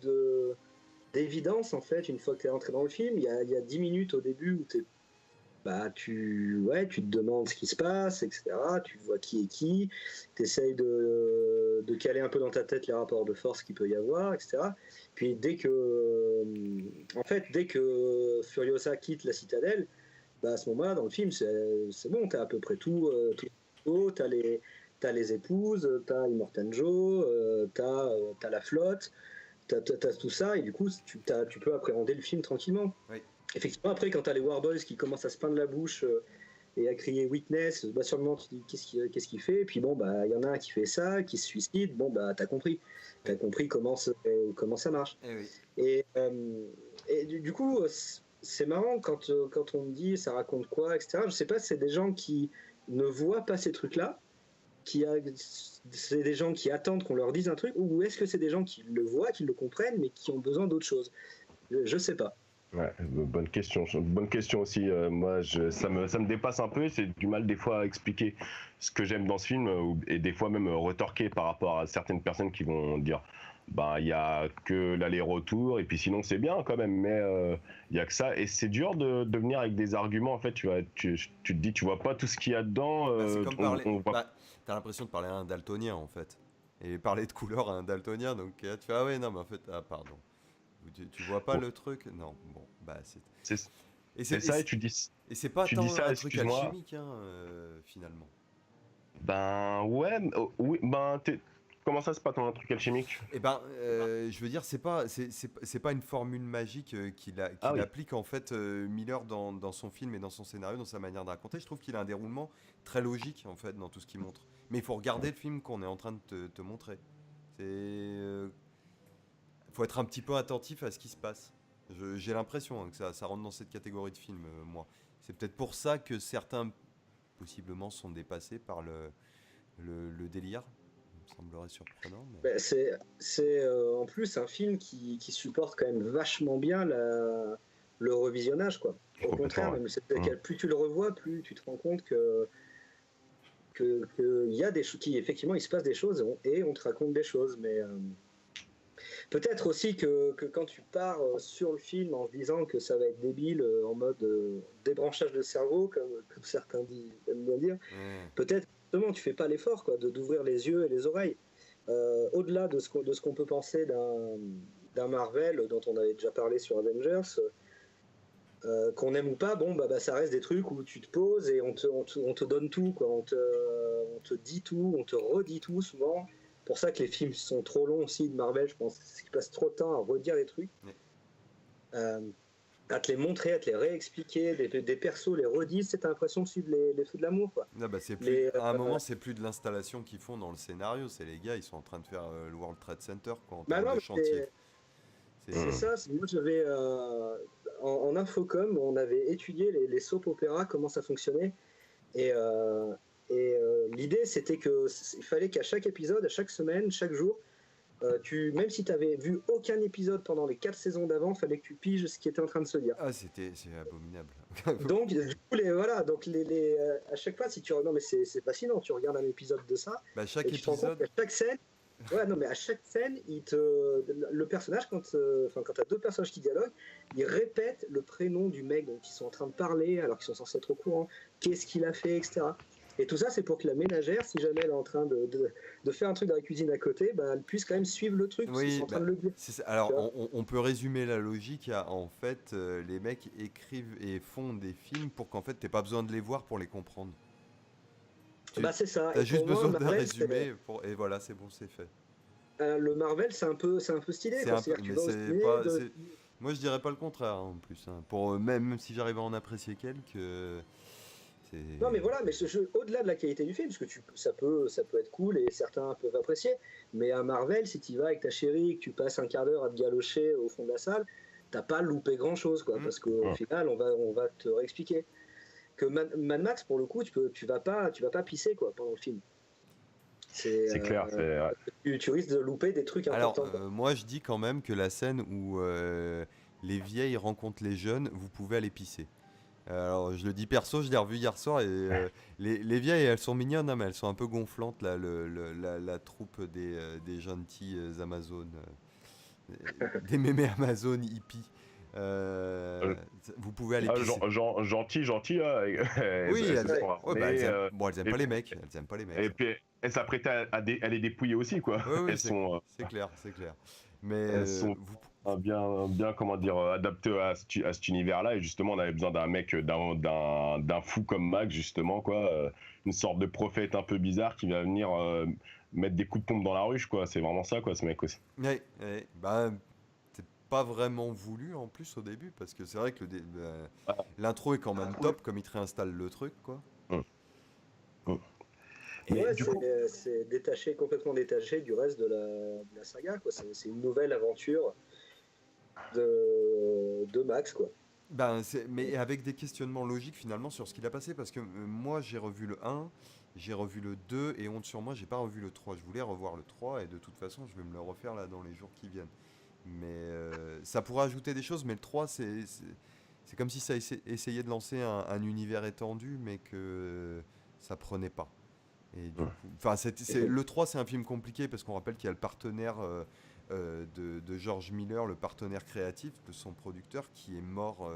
B: d'évidence en fait, une fois que t'es rentré dans le film. Il y a 10 minutes au début où tu te demandes ce qui se passe, etc. Tu vois qui est qui, tu essayes de caler un peu dans ta tête les rapports de force qu'il peut y avoir, etc. Puis dès que Furiosa quitte la citadelle, à ce moment-là, dans le film, c'est bon, t'as à peu près tout. T'as les épouses, t'as Immortan Joe, t'as la flotte, t'as tout ça, et du coup, tu peux appréhender le film tranquillement.
A: Oui.
B: Effectivement, après, quand t'as les Warboys qui commencent à se peindre la bouche et à crier Witness, sur le moment, tu dis qu'est-ce qu'il fait, et puis bon, il y en a un qui fait ça, qui se suicide, t'as compris. T'as compris comment ça marche.
A: Eh oui.
B: Et du coup, c'est marrant quand on me dit ça raconte quoi, etc. Je sais pas si c'est des gens qui ne voient pas ces trucs-là, c'est des gens qui attendent qu'on leur dise un truc, ou est-ce que c'est des gens qui le voient, qui le comprennent, mais qui ont besoin d'autre chose. Je sais pas.
C: Ouais, bonne question. Bonne question aussi. Moi, ça me dépasse un peu. C'est du mal des fois à expliquer ce que j'aime dans ce film et des fois même retorquer par rapport à certaines personnes qui vont dire il y a que l'aller-retour et puis sinon c'est bien quand même, mais il y a que ça et c'est dur de venir avec des arguments en fait. Tu te dis tu vois pas tout ce qu'il y a dedans.
A: C'est comme t'as l'impression de parler à un daltonien en fait et parler de couleur à un daltonien, donc tu fais ah ouais non mais en fait pardon. Tu vois pas le truc? Non, bon,
C: c'est ça et tu dis.
A: Et c'est pas
C: tu
A: tant
C: dis ça,
A: un truc
C: excuse-moi.
A: alchimique, hein, finalement.
C: Ouais, oui, comment ça, c'est pas ton truc alchimique?
A: Eh ben, je veux dire, c'est pas une formule magique qu'il
C: Ah oui.
A: applique en fait Miller dans son film et dans son scénario, dans sa manière de raconter. Je trouve qu'il a un déroulement très logique en fait dans tout ce qu'il montre. Mais il faut regarder le film qu'on est en train de te montrer. Faut être un petit peu attentif à ce qui se passe. J'ai l'impression que ça rentre dans cette catégorie de film, moi. C'est peut-être pour ça que certains, possiblement, sont dépassés par le délire. Ça me semblerait surprenant. Mais...
B: C'est en plus un film qui supporte quand même vachement bien le revisionnage, quoi. Au contraire, même plus tu le revois, plus tu te rends compte que y a des choses, effectivement, il se passe des choses et on te raconte des choses, mais peut-être aussi que quand tu pars sur le film en se disant que ça va être débile, en mode débranchage de cerveau, comme certains aiment bien dire, peut-être justement tu fais pas l'effort d'ouvrir les yeux et les oreilles. Au-delà de ce qu'on peut penser d'un Marvel dont on avait déjà parlé sur Avengers, qu'on aime ou pas, bon, ça reste des trucs où tu te poses et on te donne tout, quoi. On te dit tout, on te redit tout souvent. C'est pour ça que les films sont trop longs aussi de Marvel, je pense, parce qu'ils passent trop de temps à redire les trucs.
A: Ouais.
B: À te les montrer, à te les réexpliquer, des persos les redisent, c'est l'impression de suivre les feux de l'amour, quoi.
A: Ah bah, à un moment, c'est plus de l'installation qu'ils font dans le scénario, c'est les gars, ils sont en train de faire le World Trade Center quoi, en termes
B: Non,
A: de chantier.
B: c'est ça. Moi, j'avais en infocom, on avait étudié les soap opéras, comment ça fonctionnait, et, l'idée c'était il fallait qu'à chaque épisode, à chaque semaine, chaque jour, même si tu avais vu aucun épisode pendant les 4 saisons d'avant, il fallait que tu piges ce qui était en train de se dire.
A: Ah, c'est abominable.
B: Donc, du coup, à chaque fois, si tu non mais c'est fascinant, tu regardes un épisode de ça,
A: Bah, chaque
B: et tu te rends compte
A: épisode.
B: qu'à chaque scène, non mais à chaque scène, le personnage, quand t'as deux personnages qui dialoguent, ils répètent le prénom du mec dont ils sont en train de parler, alors qu'ils sont censés être au courant, qu'est-ce qu'il a fait, etc. Et tout ça, c'est pour que la ménagère, si jamais elle est en train de faire un truc dans la cuisine à côté, elle puisse quand même suivre le truc, parce qu'ils
A: Oui,
B: sont en train de le dire.
A: alors on peut résumer la logique en fait, les mecs écrivent et font des films pour qu'en fait t'aies pas besoin de les voir pour les comprendre.
B: C'est ça.
A: T'as
B: Et
A: juste
B: pour moi,
A: besoin d'un
B: Marvel,
A: résumé et voilà, c'est bon, c'est fait.
B: le Marvel, c'est un peu stylé,
A: C'est
B: quoi.
A: un peu,
B: C'est-à-dire que tu
A: mais
B: vas au
A: c'est
B: ciné,
A: pas, moi je dirais pas le contraire en plus. Pour même si j'arrive à en apprécier quelques, c'est.
B: Non mais voilà, mais au-delà de la qualité du film, parce que ça peut être cool et certains peuvent apprécier, mais à Marvel, si tu vas avec ta chérie et que tu passes un quart d'heure à te galocher au fond de la salle, t'as pas loupé grand-chose, quoi, parce qu'au final, on va te réexpliquer. Que Mad Max, pour le coup, tu vas pas pisser, quoi, pendant le film.
C: C'est clair.
B: Tu risques de louper des trucs importants.
A: Alors, moi je dis quand même que la scène où les vieilles rencontrent les jeunes, vous pouvez aller pisser. Alors, je le dis perso, je l'ai revu hier soir et les vieilles, elles sont mignonnes, hein, mais elles sont un peu gonflantes, là, la troupe des gentilles Amazones, des mémés Amazones hippies. Vous pouvez aller pisser.
C: Gentil, là.
A: Oui,
C: elles se font
A: ouais, bah,
C: ramener,
A: elles aiment pas les mecs. Elles aiment pas les mecs.
C: et puis elles s'apprêtent à les dépouiller aussi, quoi.
A: Oui,
C: Elles sont,
A: c'est clair, c'est clair. Mais
C: elles sont bien, comment dire, adaptées à cet univers-là. Et justement, on avait besoin d'un mec, d'un fou comme Max, justement, quoi. Une sorte de prophète un peu bizarre qui va venir mettre des coups de pompe dans la ruche, quoi. C'est vraiment ça, quoi, ce mec aussi.
A: ouais, bah, c'est pas vraiment voulu en plus au début, parce que c'est vrai que l'intro est quand même top, comme il te réinstalle le truc, quoi.
C: Mais
B: Ouais,
C: du coup,
B: c'est complètement détaché du reste de la saga, quoi. C'est une nouvelle aventure de Max, quoi.
A: Mais avec des questionnements logiques finalement sur ce qu'il a passé, parce que moi j'ai revu le 1, j'ai revu le 2, et honte sur moi, j'ai pas revu le 3. Je voulais revoir le 3, et de toute façon je vais me le refaire là dans les jours qui viennent. Mais ça pourrait ajouter des choses, mais le 3 c'est comme si ça essayait de lancer un univers étendu, mais que ça prenait pas. Et du coup, enfin, le 3 c'est un film compliqué, parce qu'on rappelle qu'il y a le partenaire de George Miller, le partenaire créatif de son producteur, qui est mort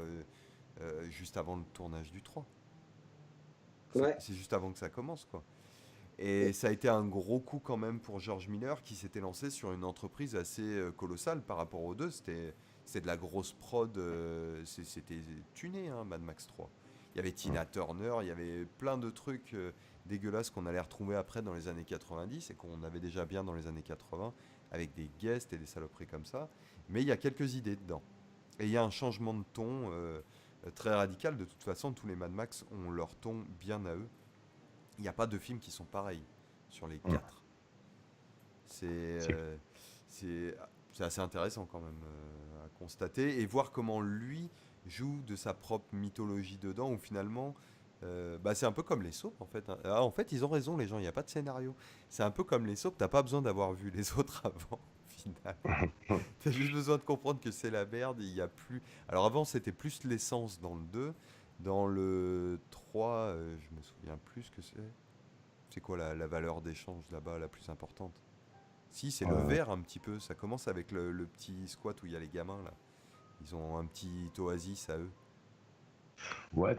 A: juste avant le tournage du 3. C'est juste avant que ça commence, quoi. Et ça a été un gros coup quand même pour George Miller, qui s'était lancé sur une entreprise assez colossale par rapport aux deux. C'était de la grosse prod, c'était tuné, hein, Mad Max 3. Il y avait Tina Turner, il y avait plein de trucs dégueulasses qu'on allait retrouver après dans les années 90 et qu'on avait déjà bien dans les années 80, avec des guests et des saloperies comme ça. Mais il y a quelques idées dedans. Et il y a un changement de ton très radical. De toute façon, tous les Mad Max ont leur ton bien à eux. Il n'y a pas de films qui sont pareils sur les 4. C'est assez intéressant quand même à constater et voir comment lui joue de sa propre mythologie dedans, où finalement c'est un peu comme les soaps en fait. En fait, ils ont raison les gens, il n'y a pas de scénario. C'est un peu comme les soaps, t'as pas besoin d'avoir vu les autres avant, au final. T'as juste besoin de comprendre que c'est la merde, il y a plus... Alors avant, c'était plus l'essence dans le 2. Dans le 3, je me souviens plus ce que c'est. C'est quoi la valeur d'échange là-bas la plus importante? Si, c'est le verre un petit peu. Ça commence avec le petit squat où il y a les gamins là. Ils ont un petit oasis à eux.
C: Ouais,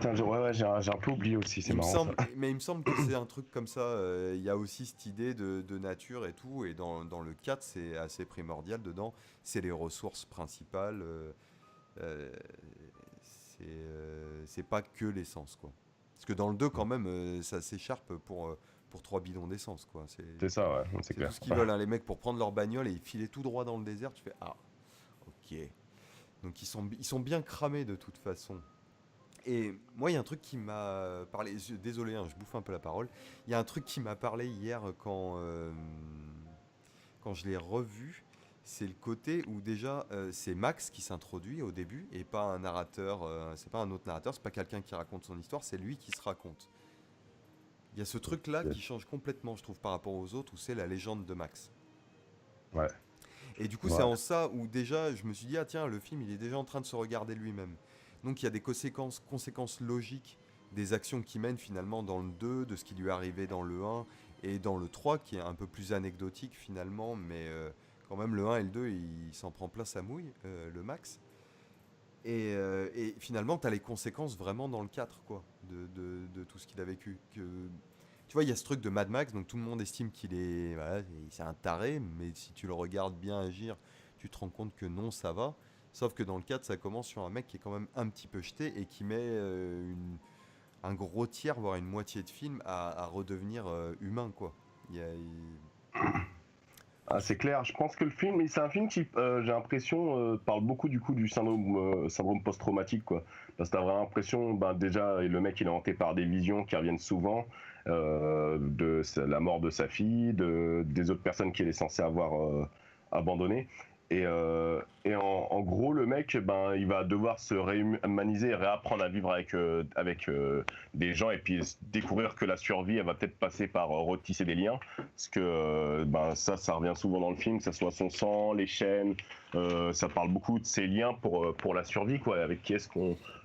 C: j'ai un peu oublié aussi, c'est marrant.
A: Mais il me semble que c'est un truc comme ça. Il y a aussi cette idée de nature et tout. Et dans le 4, c'est assez primordial dedans. C'est les ressources principales. C'est pas que l'essence, quoi. Parce que dans le 2, quand même, ça s'écharpe pour 3 bidons d'essence, quoi.
C: C'est ça, ouais, c'est
A: C'est
C: clair.
A: tout ce qu'ils veulent, hein, les mecs, pour prendre leur bagnole et filer tout droit dans le désert. Tu fais ah, ok. Donc ils sont bien cramés de toute façon. Et moi, il y a un truc qui m'a parlé. Désolé, hein, je bouffe un peu la parole. Il y a un truc qui m'a parlé hier quand je l'ai revu. C'est le côté où déjà c'est Max qui s'introduit au début et pas un narrateur. C'est pas un autre narrateur, c'est pas quelqu'un qui raconte son histoire, c'est lui qui se raconte. Il y a ce truc-là qui change complètement, je trouve, par rapport aux autres, où c'est la légende de Max.
C: Ouais.
A: Et du coup,
C: Ouais.
A: c'est en ça où déjà, je me suis dit, ah tiens, le film, il est déjà en train de se regarder lui-même. Donc il y a des conséquences logiques des actions qu'il mène finalement dans le 2, de ce qui lui est arrivé dans le 1 et dans le 3, qui est un peu plus anecdotique finalement, mais quand même le 1 et le 2, il s'en prend plein sa mouille, le Max. Et finalement, tu as les conséquences vraiment dans le 4, quoi, de tout ce qu'il a vécu. Tu vois, il y a ce truc de Mad Max, donc tout le monde estime qu'il est, voilà, c'est un taré, mais si tu le regardes bien agir, tu te rends compte que non, ça va. Sauf que dans le 4, ça commence sur un mec qui est quand même un petit peu jeté et qui met un gros tiers, voire une moitié de film à redevenir humain, quoi.
C: Ah, c'est clair, je pense que le film, c'est un film qui, j'ai l'impression, parle beaucoup du coup du syndrome post-traumatique, quoi. Parce que t'as vraiment l'impression, ben, déjà, le mec il est hanté par des visions qui reviennent souvent, la mort de sa fille, des autres personnes qu'il est censé avoir abandonnées. Et en gros, le mec, ben, il va devoir se réhumaniser et réapprendre à vivre avec des gens et puis découvrir que la survie, elle va peut-être passer par retisser des liens. Parce que ben, ça revient souvent dans le film, que ce soit son sang, les chaînes, ça parle beaucoup de ces liens pour la survie, quoi. Avec qui est-ce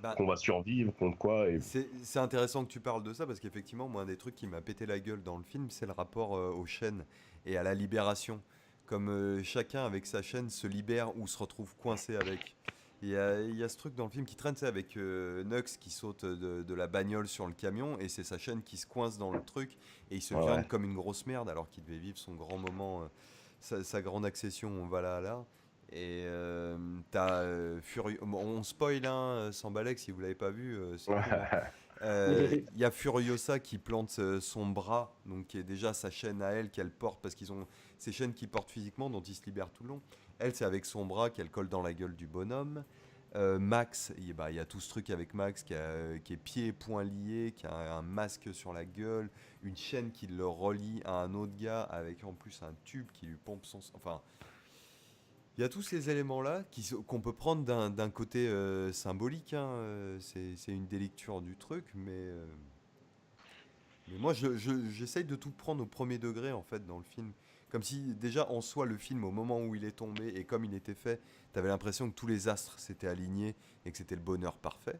A: Bah,
C: qu'on va survivre, contre quoi. Et...
A: c'est intéressant que tu parles de ça parce qu'effectivement, moi, un des trucs qui m'a pété la gueule dans le film, c'est le rapport aux chaînes et à la libération. Comme chacun avec sa chaîne se libère ou se retrouve coincé avec. Il y a ce truc dans le film qui traîne, c'est avec Nux qui saute de la bagnole sur le camion et c'est sa chaîne qui se coince dans le truc et il se viande
C: Ouais.
A: comme une grosse merde alors qu'il devait vivre son grand moment, sa grande accession, voilà là. Et t'as bon, on spoil, hein, sans balèque si vous l'avez pas vu, c'est cool, hein. Il y a Furiosa qui plante son bras, donc qui est déjà sa chaîne à elle qu'elle porte parce qu'ils ont ces chaînes qui portent physiquement dont ils se libèrent tout le long. Elle, c'est avec son bras qu'elle colle dans la gueule du bonhomme. Max, il y a tout ce truc avec Max qui est pieds et poings liés, qui a un masque sur la gueule, une chaîne qui le relie à un autre gars avec en plus un tube qui lui pompe son... Enfin, il y a tous ces éléments-là qu'on peut prendre d'un côté symbolique, hein, c'est une des lectures du truc, mais moi j'essaye de tout prendre au premier degré en fait dans le film. Comme si déjà en soi le film au moment où il est tombé et comme il était fait, t'avais l'impression que tous les astres s'étaient alignés et que c'était le bonheur parfait.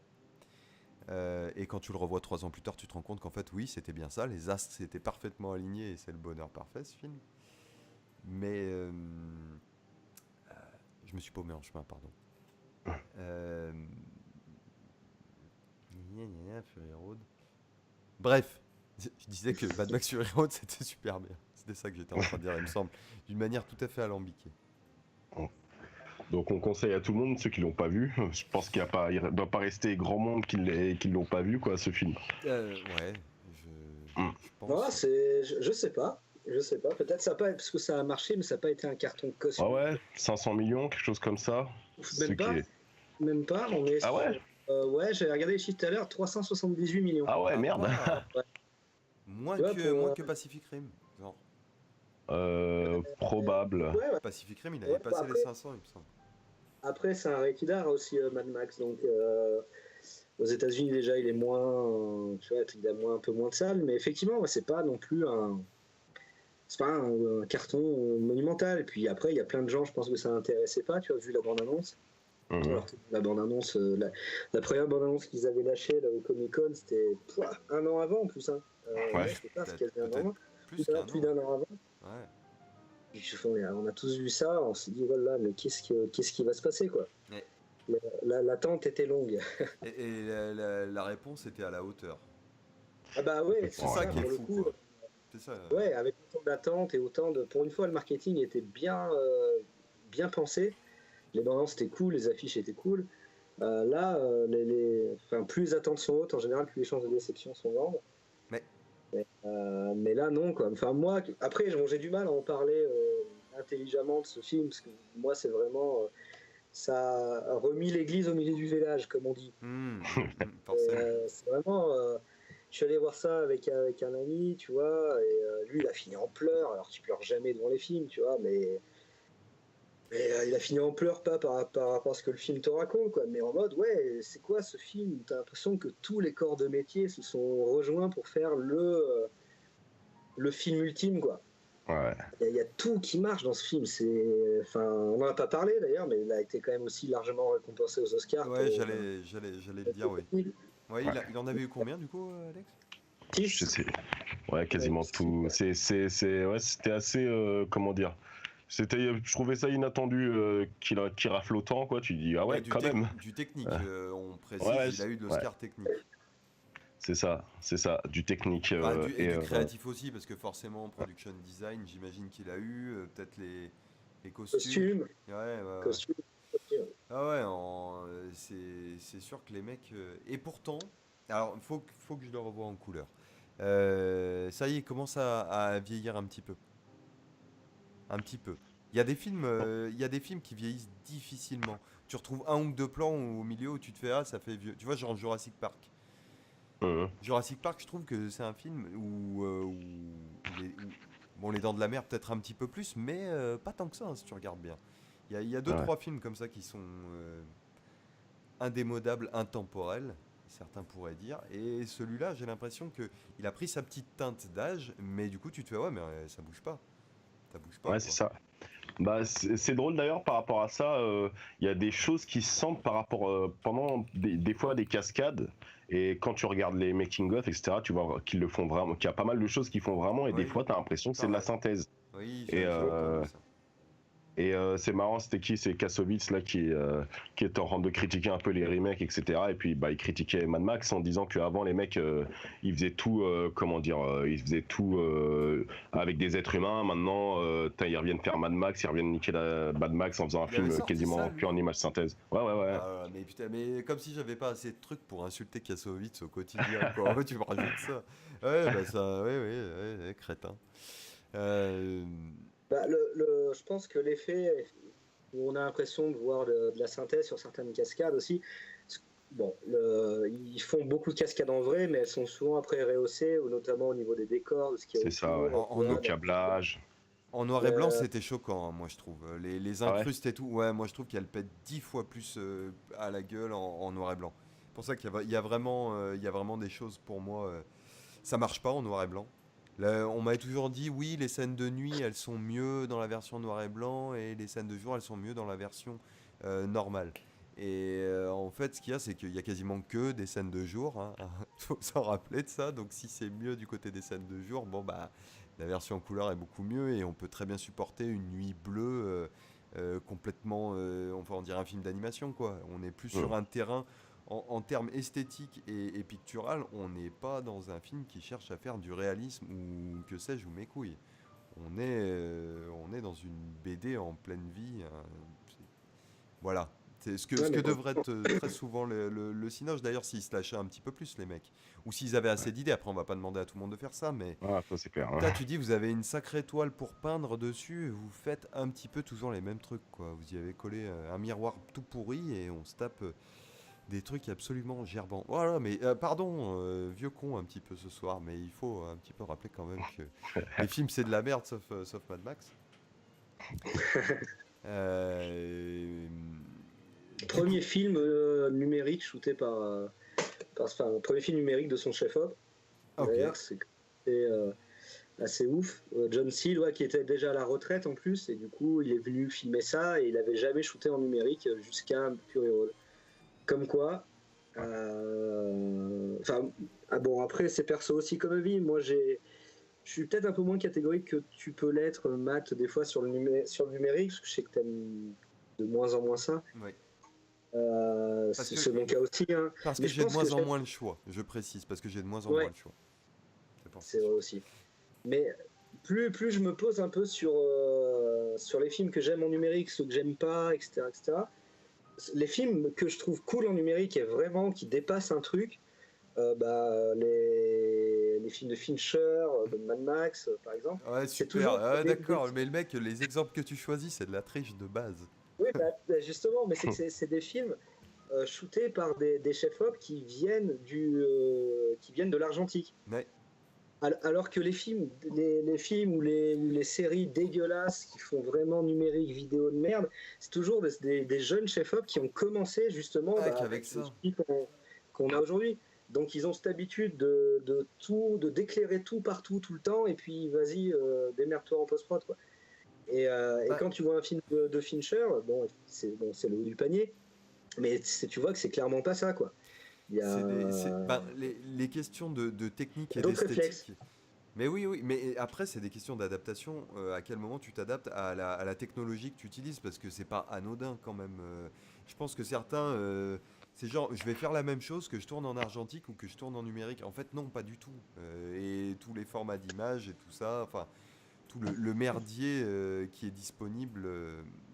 A: Et quand tu le revois 3 ans plus tard, tu te rends compte qu'en fait oui c'était bien ça, les astres s'étaient parfaitement alignés et c'est le bonheur parfait ce film. Mais je me suis paumé en chemin, pardon. Euh... Fury Road. Bref, je disais que Mad Max Fury Road c'était super bien. C'était ça que j'étais en train de dire, il me semble, d'une manière tout à fait alambiquée.
C: Donc on conseille à tout le monde, ceux qui l'ont pas vu. Je pense qu'il ne doit pas rester grand monde qui l'ont pas vu, quoi, ce film.
A: Ouais, je pense.
B: Non, je sais pas. Je sais pas. Peut-être ça n'a pas parce que ça a marché, mais ça n'a pas été un carton cosmique.
C: Ah ouais, 500 millions, quelque chose comme ça.
B: Même pas. On est
C: ah ouais.
B: Ouais, j'avais regardé les chiffres tout à l'heure, 378 millions.
C: Ah ouais, merde.
A: Ouais. Moins que Pacific Rim, genre.
C: Probable.
B: Ouais.
A: Pacific Rim, il avait passé les 500, il me semble.
B: Après, c'est un rated R aussi, Mad Max. Donc, aux États-Unis déjà, il est moins, tu vois, il a un peu moins de salles, mais effectivement, c'est pas non plus c'est pas un carton monumental. Et puis après, il y a plein de gens, je pense que ça n'intéressait pas, tu as vu la bande-annonce. Alors, la bande-annonce, la première bande-annonce qu'ils avaient lâchée là, au Comic-Con, c'était 1 an avant en plus. Hein.
C: Ouais,
B: c'est pas ce qu'il y a un an. Plus d'un an avant.
A: Ouais.
B: On a tous vu ça, on s'est dit voilà, mais qu'est-ce qui va se passer quoi.
A: Ouais.
B: L'attente était longue.
A: Et la réponse était à la hauteur.
B: Ah bah ouais,
A: c'est ça qui est fou. Coup, c'est ça.
B: Ouais, avec autant d'attente et autant de. Pour une fois, le marketing était bien pensé. Les bandes étaient cool, les affiches étaient cool. Là, enfin, plus les attentes sont hautes, en général, plus les chances de déception sont grandes.
A: Mais
B: Mais là, non, quoi. Enfin, moi, après, j'ai du mal à en parler intelligemment de ce film, parce que moi, c'est vraiment. Ça a remis l'église au milieu du village, comme on dit.
A: forcément.
B: C'est vraiment. Je suis allé voir ça avec un ami, tu vois, et lui, il a fini en pleurs. Alors, tu pleures jamais devant les films, tu vois, mais il a fini en pleurs, pas par rapport à ce que le film te raconte, quoi, mais en mode, ouais, c'est quoi ce film? T'as l'impression que tous les corps de métier se sont rejoints pour faire le film ultime, quoi.
C: Ouais.
B: Il y a tout qui marche dans ce film. Enfin, on n'en a pas parlé d'ailleurs, mais il a été quand même aussi largement récompensé aux Oscars.
A: Ouais, j'allais le dire, oui. Ouais, il en avait eu combien du coup, Alex?
C: Je sais. Ouais, quasiment tout. Ouais, c'était assez, comment dire. Je trouvais ça inattendu qu'il rafle autant, quoi. Tu dis, ah ouais, quand même.
A: Du technique, on précise,
C: Ouais,
A: il a eu de l'Oscar technique.
C: C'est ça, du technique.
A: Et du créatif aussi, parce que forcément, production design, j'imagine qu'il a eu, peut-être les costumes. Ouais.
B: Costume.
A: Ah ouais, c'est sûr que les mecs. Et pourtant, alors, faut que je le revoie en couleur. Ça y est, il commence à vieillir un petit peu. Un petit peu. Il y a des films qui vieillissent difficilement. Tu retrouves un ou deux plans au milieu où tu te fais ah ça fait vieux. Tu vois genre Jurassic Park.
C: Mhm.
A: Jurassic Park, je trouve que c'est un film bon les Dents de la Mer peut-être un petit peu plus, mais pas tant que ça hein, si tu regardes bien. Il y a deux
C: Ouais.
A: trois films comme ça qui sont indémodables, intemporels, certains pourraient dire. Et celui-là, j'ai l'impression que il a pris sa petite teinte d'âge, mais du coup tu te fais ouais mais ça bouge pas. Ça bouge pas
C: Ouais, c'est
A: quoi.
C: ça. Bah, c'est drôle d'ailleurs par rapport à ça. Il y a des choses qui se sentent par rapport pendant des fois des cascades. Et quand tu regardes les making of, etc., tu vois qu'ils le font vraiment, qu'il y a pas mal de choses qu'ils font vraiment. Et des
A: Oui,
C: fois, tu as l'impression que c'est de la
A: pareil.
C: synthèse.
A: Oui,
C: Et,
A: j'ai entendu ça.
C: c'est marrant, c'était qui? C'est Kassovitz là qui est en train de critiquer un peu les remakes, etc. Et puis bah, il critiquait Mad Max en disant qu'avant les mecs ils faisaient tout, comment dire, ils faisaient tout avec des êtres humains. Maintenant, ils reviennent faire Mad Max, ils reviennent niquer Mad Max en faisant un
A: Il avait
C: film
A: sorti ça
C: quasiment que
A: lui.
C: en image synthèse. Ouais.
A: Ah, mais putain, mais comme si j'avais pas assez de trucs pour insulter Kassovitz au quotidien, quoi. Tu me rajoutes ça. Ouais, bah ça, ouais, crétin. Euh,
B: Bah, je pense que l'effet où on a l'impression de voir de la synthèse sur certaines cascades aussi. Bon, ils font beaucoup de cascades en vrai, mais elles sont souvent après rehaussées, ou notamment au niveau des décors, de ce qu'il y a
C: C'est ça, ouais.
B: autour.
A: en,
C: Le
A: en,
C: câblage.
A: en noir et blanc,
B: Euh,
A: c'était choquant, hein, moi je trouve. Les
C: Ah ouais.
A: incrustes et tout, ouais, moi je trouve qu'elles pètent 10 fois plus à la gueule en noir et blanc. C'est pour ça il y a vraiment des choses pour moi. Ça marche pas en noir et blanc. Là, on m'avait toujours dit oui, les scènes de nuit, elles sont mieux dans la version noir et blanc et les scènes de jour, elles sont mieux dans la version normale. Et en fait, ce qu'il y a, c'est qu'il y a quasiment que des scènes de jour. Hein. Faut s'en rappeler de ça. Donc, si c'est mieux du côté des scènes de jour, bon bah, la version en couleur est beaucoup mieux et on peut très bien supporter une nuit bleue complètement, on va en dire un film d'animation quoi. On est plus sur
C: Mm.
A: un terrain en termes esthétiques et pictural, on n'est pas dans un film qui cherche à faire du réalisme ou que sais-je ou mes couilles. On est dans une BD en pleine vie. Voilà. C'est
B: ouais,
A: ce que
B: mais
A: devrait être très souvent le Cinoche, d'ailleurs, s'ils se lâchaient un petit peu plus, les mecs. Ou s'ils avaient assez d'idées. Après, on va pas demander à tout le monde de faire ça, mais
C: Ah, ça c'est clair.
A: là, tu dis, vous avez une sacrée toile pour peindre dessus, et vous faites un petit peu toujours les mêmes trucs, quoi. Vous y avez collé un miroir tout pourri, et on se tape des trucs absolument gerbants. Voilà, mais pardon, vieux con un petit peu ce soir, mais il faut un petit peu rappeler quand même que les films, c'est de la merde, sauf Mad Max. Euh, du coup,
B: premier film numérique shooté enfin, premier film numérique de son chef-op.
A: ok.
B: D'ailleurs, c'est assez ouf. John Seal, ouais, qui était déjà à la retraite en plus, et du coup, il est venu filmer ça et il avait jamais shooté en numérique jusqu'à Fury Road. Comme quoi. Enfin, bon, après, c'est perso aussi comme vie. Moi, je suis peut-être un peu moins catégorique que tu peux l'être, Matt, des fois sur le numérique, parce que je sais que t'aimes de moins en moins ça.
A: Oui. Parce
B: C'est
A: que,
B: mon cas aussi. Hein.
A: parce
B: Mais
A: que
B: je
A: j'ai de
B: pense que
A: moins en moins le choix, je précise, parce que j'ai de moins en moins
B: ouais,
A: le choix. C'est pour ça.
B: c'est vrai aussi. Mais plus je me pose un peu sur les films que j'aime en numérique, ceux que j'aime pas, etc., etc., les films que je trouve cool en numérique et vraiment qui dépassent un truc, les films de Fincher, de Mad Max, par exemple,
A: Ouais,
B: c'est
A: super.
B: toujours
A: Ah, d'accord, mais le mec, les exemples que tu choisis, c'est de la triche de base.
B: oui, justement, mais c'est que c'est des films shootés par des chefs-op qui viennent de l'argentique.
A: Ouais.
B: Alors que les films ou les séries dégueulasses qui font vraiment numérique, vidéo de merde, c'est toujours des jeunes chefs-op qui ont commencé justement
A: Avec
B: avec
A: ça.
B: l'outil qu'on a aujourd'hui. Donc ils ont cette habitude de d'éclairer tout partout, tout le temps, et puis vas-y, démerde-toi en post-prod, quoi. Et quand tu vois un film de Fincher, c'est le haut du panier, mais tu vois que c'est clairement pas ça, quoi. Il y a
A: Les questions de technique et
B: d'autres réflexes.
A: d'esthétique. Mais oui, mais après, c'est des questions d'adaptation. À quel moment tu t'adaptes à la technologie que tu utilises? Parce que c'est pas anodin quand même. Je pense que certains, c'est genre, je vais faire la même chose que je tourne en argentique ou que je tourne en numérique. En fait, non, pas du tout. Et tous les formats d'image et tout ça, enfin, tout le merdier qui est disponible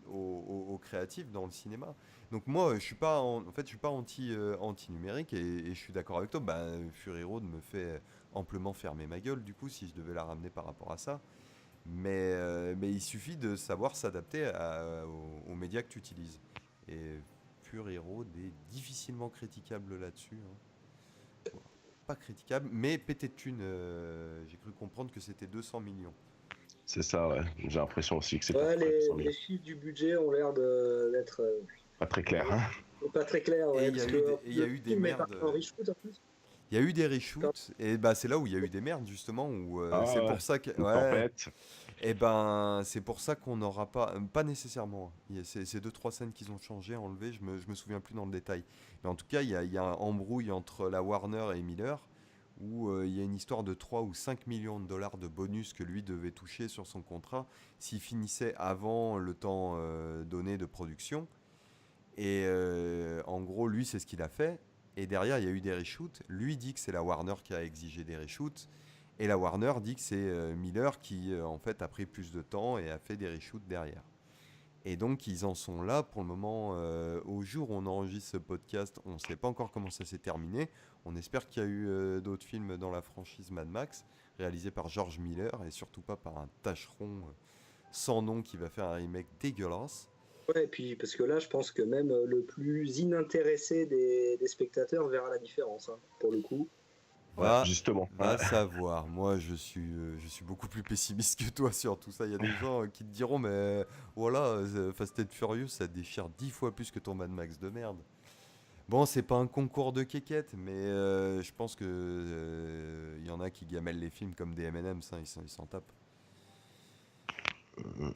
A: aux créatifs dans le cinéma. Donc moi, je suis pas anti numérique et je suis d'accord avec toi. Bah, Fury Road me fait amplement fermer ma gueule du coup si je devais la ramener par rapport à ça. Mais il suffit de savoir s'adapter aux médias que tu utilises. Et Fury Road est difficilement critiquable là-dessus, hein. Bon, pas critiquable, mais pété de thunes. J'ai cru comprendre que c'était 200 millions.
C: C'est ça, ouais. J'ai l'impression aussi que c'est pas
B: Ouais,
C: très
B: les chiffres du budget ont l'air d'être
C: pas très clair, hein.
B: pas très clairs,
A: Et
B: ouais,
A: il y a
B: parce
A: eu
B: que
A: des, et il y a
B: le
A: eu des
B: film est
A: merdes.
B: parti en reshoot en plus.
A: Il y a eu des reshoots, et bah c'est là où il y a eu des merdes justement, où c'est
C: Ah ouais,
A: pour ça que.
C: une
A: Ouais,
C: tempête.
A: et ben c'est pour ça qu'on n'aura pas. Pas nécessairement. C'est deux, trois scènes qu'ils ont changé, enlevé, je me souviens plus dans le détail. Mais en tout cas, il y a un embrouille entre la Warner et Miller, où il y a une histoire de 3 ou 5 millions de dollars de bonus que lui devait toucher sur son contrat s'il finissait avant le temps donné de production. Et en gros, lui, c'est ce qu'il a fait. Et derrière, il y a eu des reshoots. Lui dit que c'est la Warner qui a exigé des reshoots. Et la Warner dit que c'est Miller qui, en fait, a pris plus de temps et a fait des reshoots derrière. Et donc, ils en sont là pour le moment. Au jour où on enregistre ce podcast, on ne sait pas encore comment ça s'est terminé. On espère qu'il y a eu d'autres films dans la franchise Mad Max, réalisés par George Miller, et surtout pas par un tâcheron sans nom qui va faire un remake dégueulasse.
B: Ouais, et puis parce que là, je pense que même le plus inintéressé des spectateurs verra la différence, hein, pour le coup.
C: Ouais,
A: Va,
C: justement.
A: va savoir. Moi, je suis beaucoup plus pessimiste que toi sur tout ça. Il y a des gens qui te diront, mais voilà, Fast and Furious, ça déchire 10 fois plus que ton Mad Max de merde. Bon, c'est pas un concours de quéquettes, mais je pense que il y en a qui gamellent les films comme des M&M's, hein, ils s'en tapent.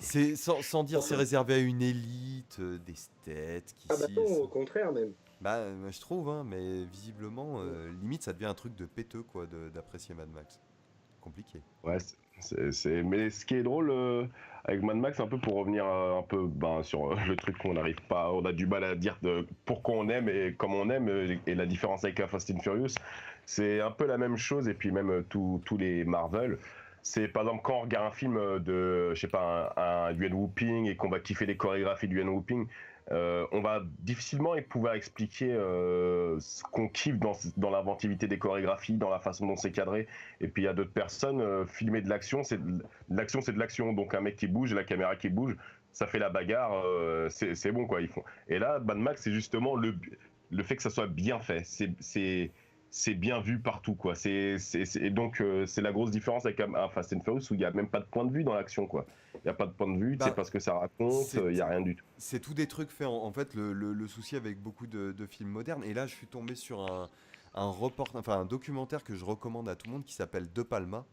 A: C'est sans dire c'est réservé à une élite d'esthètes qui
B: Ah bah non, au contraire même.
A: bah je trouve, hein, mais visiblement limite ça devient un truc de péteux quoi d'apprécier Mad Max. Compliqué.
C: Ouais, mais ce qui est drôle avec Mad Max, un peu pour revenir un peu sur le truc qu'on n'arrive pas, on a du mal à dire de pourquoi on aime et comment on aime, et la différence avec la Fast and Furious, c'est un peu la même chose, et puis même tous les Marvel. C'est par exemple quand on regarde un film de, je sais pas, un Yuan Whooping et qu'on va kiffer les chorégraphies du Yuan Whooping, on va difficilement pouvoir expliquer ce qu'on kiffe dans l'inventivité des chorégraphies, dans la façon dont c'est cadré. Et puis il y a d'autres personnes, filmer de l'action, c'est de l'action. Donc un mec qui bouge, la caméra qui bouge, ça fait la bagarre, c'est bon quoi. Ils font. Et là, Mad Max, c'est justement le fait que ça soit bien fait. C'est bien vu partout quoi. Et donc c'est la grosse différence avec un Fast and Furious où il n'y a même pas de point de vue dans l'action quoi. Il n'y a pas de point de vue, tu sais pas ce que ça raconte, il n'y a rien du tout.
A: C'est tout des trucs faits en fait le souci avec beaucoup de films modernes. Et là je suis tombé sur un documentaire que je recommande à tout le monde qui s'appelle De Palma.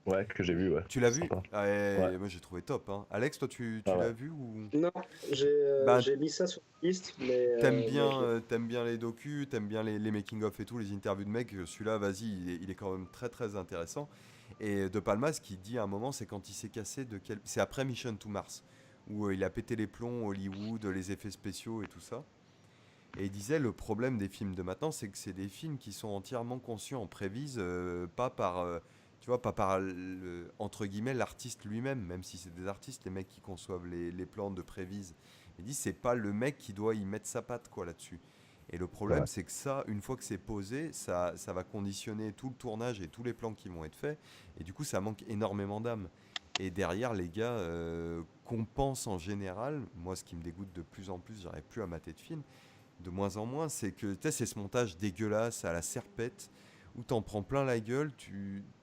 C: Ouais, que j'ai vu, ouais.
A: Tu l'as vu?
C: Sympa.
A: Ouais, moi j'ai trouvé top, hein. Alex, toi tu
C: Ah
A: l'as
C: ouais.
A: vu ou...
B: Non,
A: Bah,
B: j'ai mis ça sur la liste, mais
A: t'aimes bien les docus, t'aimes bien les making-of et tout, les interviews de mecs. Celui-là, vas-y, il est quand même très très intéressant. Et De Palma, ce qu'il dit à un moment, c'est quand il s'est cassé c'est après Mission to Mars, où il a pété les plombs, Hollywood, les effets spéciaux et tout ça. Et il disait le problème des films de maintenant, c'est que c'est des films qui sont entièrement conçus en prévise, pas par, tu vois, pas par entre guillemets l'artiste lui-même, même si c'est des artistes, les mecs qui conçoivent les plans de prévise, Il dit c'est pas le mec qui doit y mettre sa patte quoi là-dessus. Et le problème, c'est que ça, une fois que c'est posé, ça va conditionner tout le tournage et tous les plans qui vont être faits. Et du coup, ça manque énormément d'âme. Et derrière, les gars compensent en général. Moi, ce qui me dégoûte de plus en plus, j'arrive plus à mater de films, de moins en moins, c'est que c'est ce montage dégueulasse à la serpette où t'en prends plein la gueule.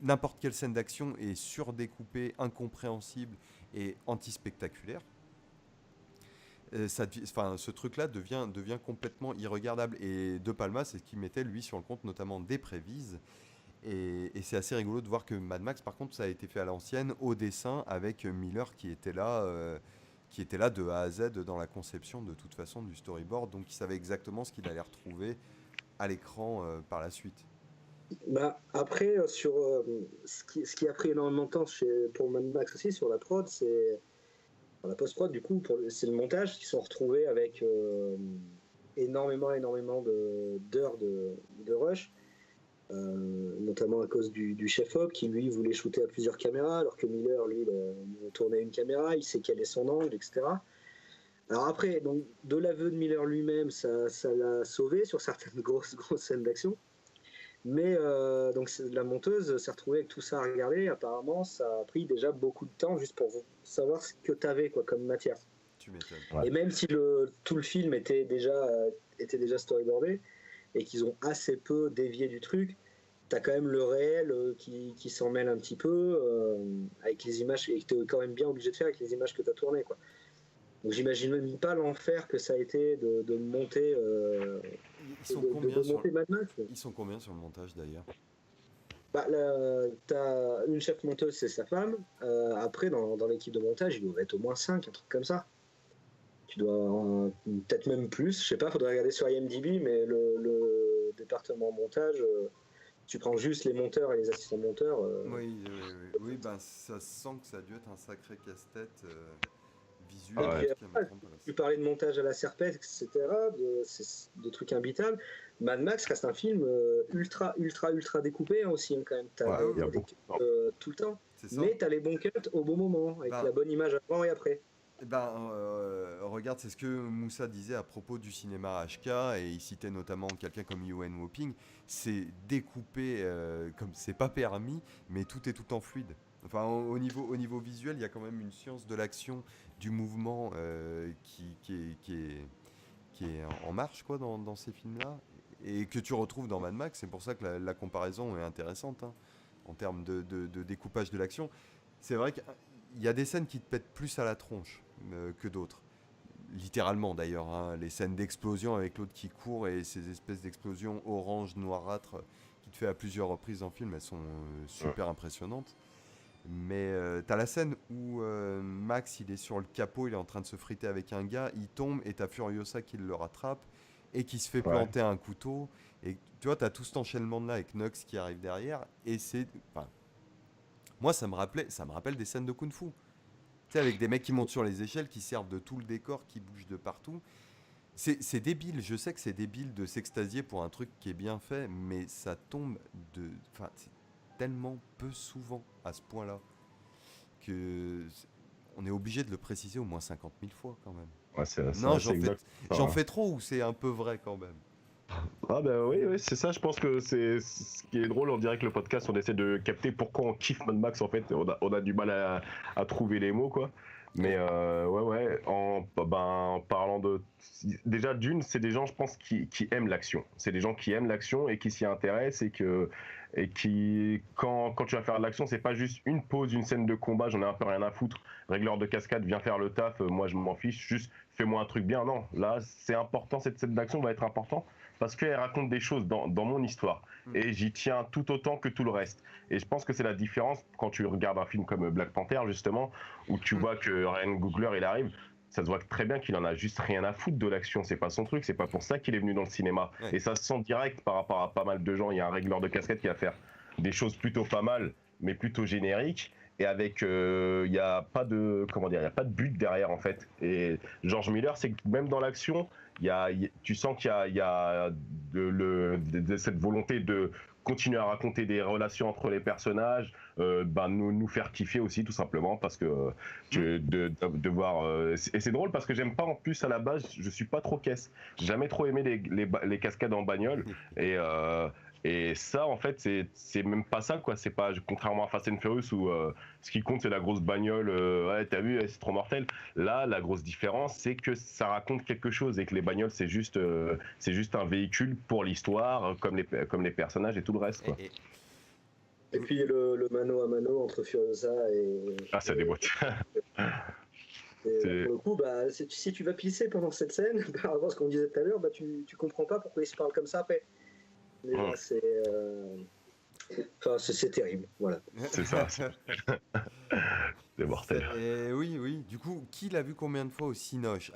A: N'importe quelle scène d'action est surdécoupée, incompréhensible et anti-spectaculaire. Ce truc-là devient complètement irregardable. Et De Palma, c'est ce qu'il mettait, lui, sur le compte, notamment des Prévises. Et c'est assez rigolo de voir que Mad Max, par contre, ça a été fait à l'ancienne, au dessin, avec Miller qui était là de A à Z dans la conception, de toute façon, du storyboard. Donc, il savait exactement ce qu'il allait retrouver à l'écran par la suite.
B: Bah, après, sur ce qui a pris énormément de temps pour Mad Max aussi, sur la prod, c'est la post-prod, du coup, c'est le montage qui sont retrouvés avec énormément d'heures de rush, notamment à cause du chef-op qui, lui, voulait shooter à plusieurs caméras, alors que Miller, lui, il tournait une caméra, il sait quel est son angle, etc. Alors après, donc, de l'aveu de Miller lui-même, ça l'a sauvé sur certaines grosses scènes d'action. Mais donc la monteuse s'est retrouvée avec tout ça à regarder. Apparemment, ça a pris déjà beaucoup de temps juste pour savoir ce que tu avais comme matière.
A: Tu m'étonnes.
B: Ouais. Et même si tout le film était déjà storyboardé et qu'ils ont assez peu dévié du truc, tu as quand même le réel qui s'en mêle un petit peu avec les images et que tu es quand même bien obligé de faire avec les images que tu as tournées, quoi. Donc j'imagine même pas l'enfer que ça a été de monter. Mad Max.
A: Ils sont combien sur le montage d'ailleurs?
B: Bah, t'as une chef monteuse, c'est sa femme. Après, dans l'équipe de montage, il doit être au moins 5, un truc comme ça. Tu dois peut-être même plus. Je sais pas, faudrait regarder sur IMDb, mais le département montage, tu prends juste les monteurs et les assistants monteurs.
A: Oui, ben ça sent que ça a dû être un sacré casse-tête.
B: Tu parlais de montage à la serpette, etc., de trucs imbitables. Mad Max reste un film ultra découpé aussi, quand même. T'as tout le temps. Mais t'as les bons cuts au bon moment, avec la bonne image avant et après.
A: Regarde, c'est ce que Moussa disait à propos du cinéma HK, et il citait notamment quelqu'un comme Yuen Whopping. C'est découpé comme c'est pas permis, mais tout est tout en fluide. Enfin, au niveau visuel, il y a quand même une science de l'action, du mouvement qui est en marche quoi, dans ces films-là, et que tu retrouves dans Mad Max. C'est pour ça que la comparaison est intéressante hein, en termes de découpage de l'action. C'est vrai qu'il y a des scènes qui te pètent plus à la tronche que d'autres. Littéralement d'ailleurs, hein, les scènes d'explosion avec l'autre qui court et ces espèces d'explosions orange, noirâtres qui te fait à plusieurs reprises dans le film, elles sont super impressionnantes. Mais t'as la scène où Max il est sur le capot, il est en train de se friter avec un gars, il tombe et t'as Furiosa qui le rattrape et qui se fait planter un couteau. Et tu vois, t'as tout cet enchaînement là avec Nux qui arrive derrière. Et c'est. Enfin, moi, ça me rappelle des scènes de Kung Fu. Tu sais, avec des mecs qui montent sur les échelles, qui servent de tout le décor, qui bougent de partout. C'est débile, je sais que c'est débile de s'extasier pour un truc qui est bien fait, mais ça tombe de. Enfin, tellement peu souvent à ce point-là que on est obligé de le préciser au moins 50 000 fois quand même.
C: Non,
A: j'en fais trop ou c'est un peu vrai quand même?
C: Ah bah oui, c'est ça, je pense que c'est ce qui est drôle, on dirait que le podcast on essaie de capter pourquoi on kiffe Mad Max en fait, on a du mal à trouver les mots quoi. Mais en parlant de... Déjà d'une, c'est des gens je pense qui aiment l'action. C'est des gens qui aiment l'action et qui s'y intéressent et qui, quand tu vas faire de l'action, c'est pas juste une pause, une scène de combat, j'en ai un peu rien à foutre, régleur de cascade, viens faire le taf, moi je m'en fiche, juste fais-moi un truc bien. Non, là c'est important, cette scène d'action va être importante parce qu'elle raconte des choses dans mon histoire et j'y tiens tout autant que tout le reste. Et je pense que c'est la différence quand tu regardes un film comme Black Panther justement, où tu vois que Ryan Coogler il arrive, ça se voit très bien qu'il en a juste rien à foutre de l'action, c'est pas son truc, c'est pas pour ça qu'il est venu dans le cinéma. Et ça se sent direct par rapport à pas mal de gens. Il y a un régleur de casquette qui va faire des choses plutôt pas mal, mais plutôt génériques, et avec il y a pas de but derrière en fait. Et George Miller, c'est que même dans l'action, tu sens qu'il y a cette volonté de continuer à raconter des relations entre les personnages, nous faire kiffer aussi tout simplement parce que de voir et c'est drôle parce que j'aime pas en plus à la base, je suis pas trop caisse, j'ai jamais trop aimé les cascades en bagnole et ça en fait c'est même pas ça quoi, c'est pas contrairement à Fast and Furious où ce qui compte c'est la grosse bagnole, ouais t'as vu c'est trop mortel. Là la grosse différence c'est que ça raconte quelque chose et que les bagnoles c'est juste un véhicule pour l'histoire comme les personnages et tout le reste quoi.
B: Et puis le mano à mano entre Furiosa et...
C: Ah ça déboîte.
B: Et pour le coup, si tu vas pisser pendant cette scène, par rapport à ce qu'on disait tout à l'heure, tu comprends pas pourquoi ils se parlent comme ça après. Déjà, c'est terrible, voilà.
C: C'est ça. C'est mortel.
A: Et oui. Du coup, qui l'a vu combien de fois au Cinoche?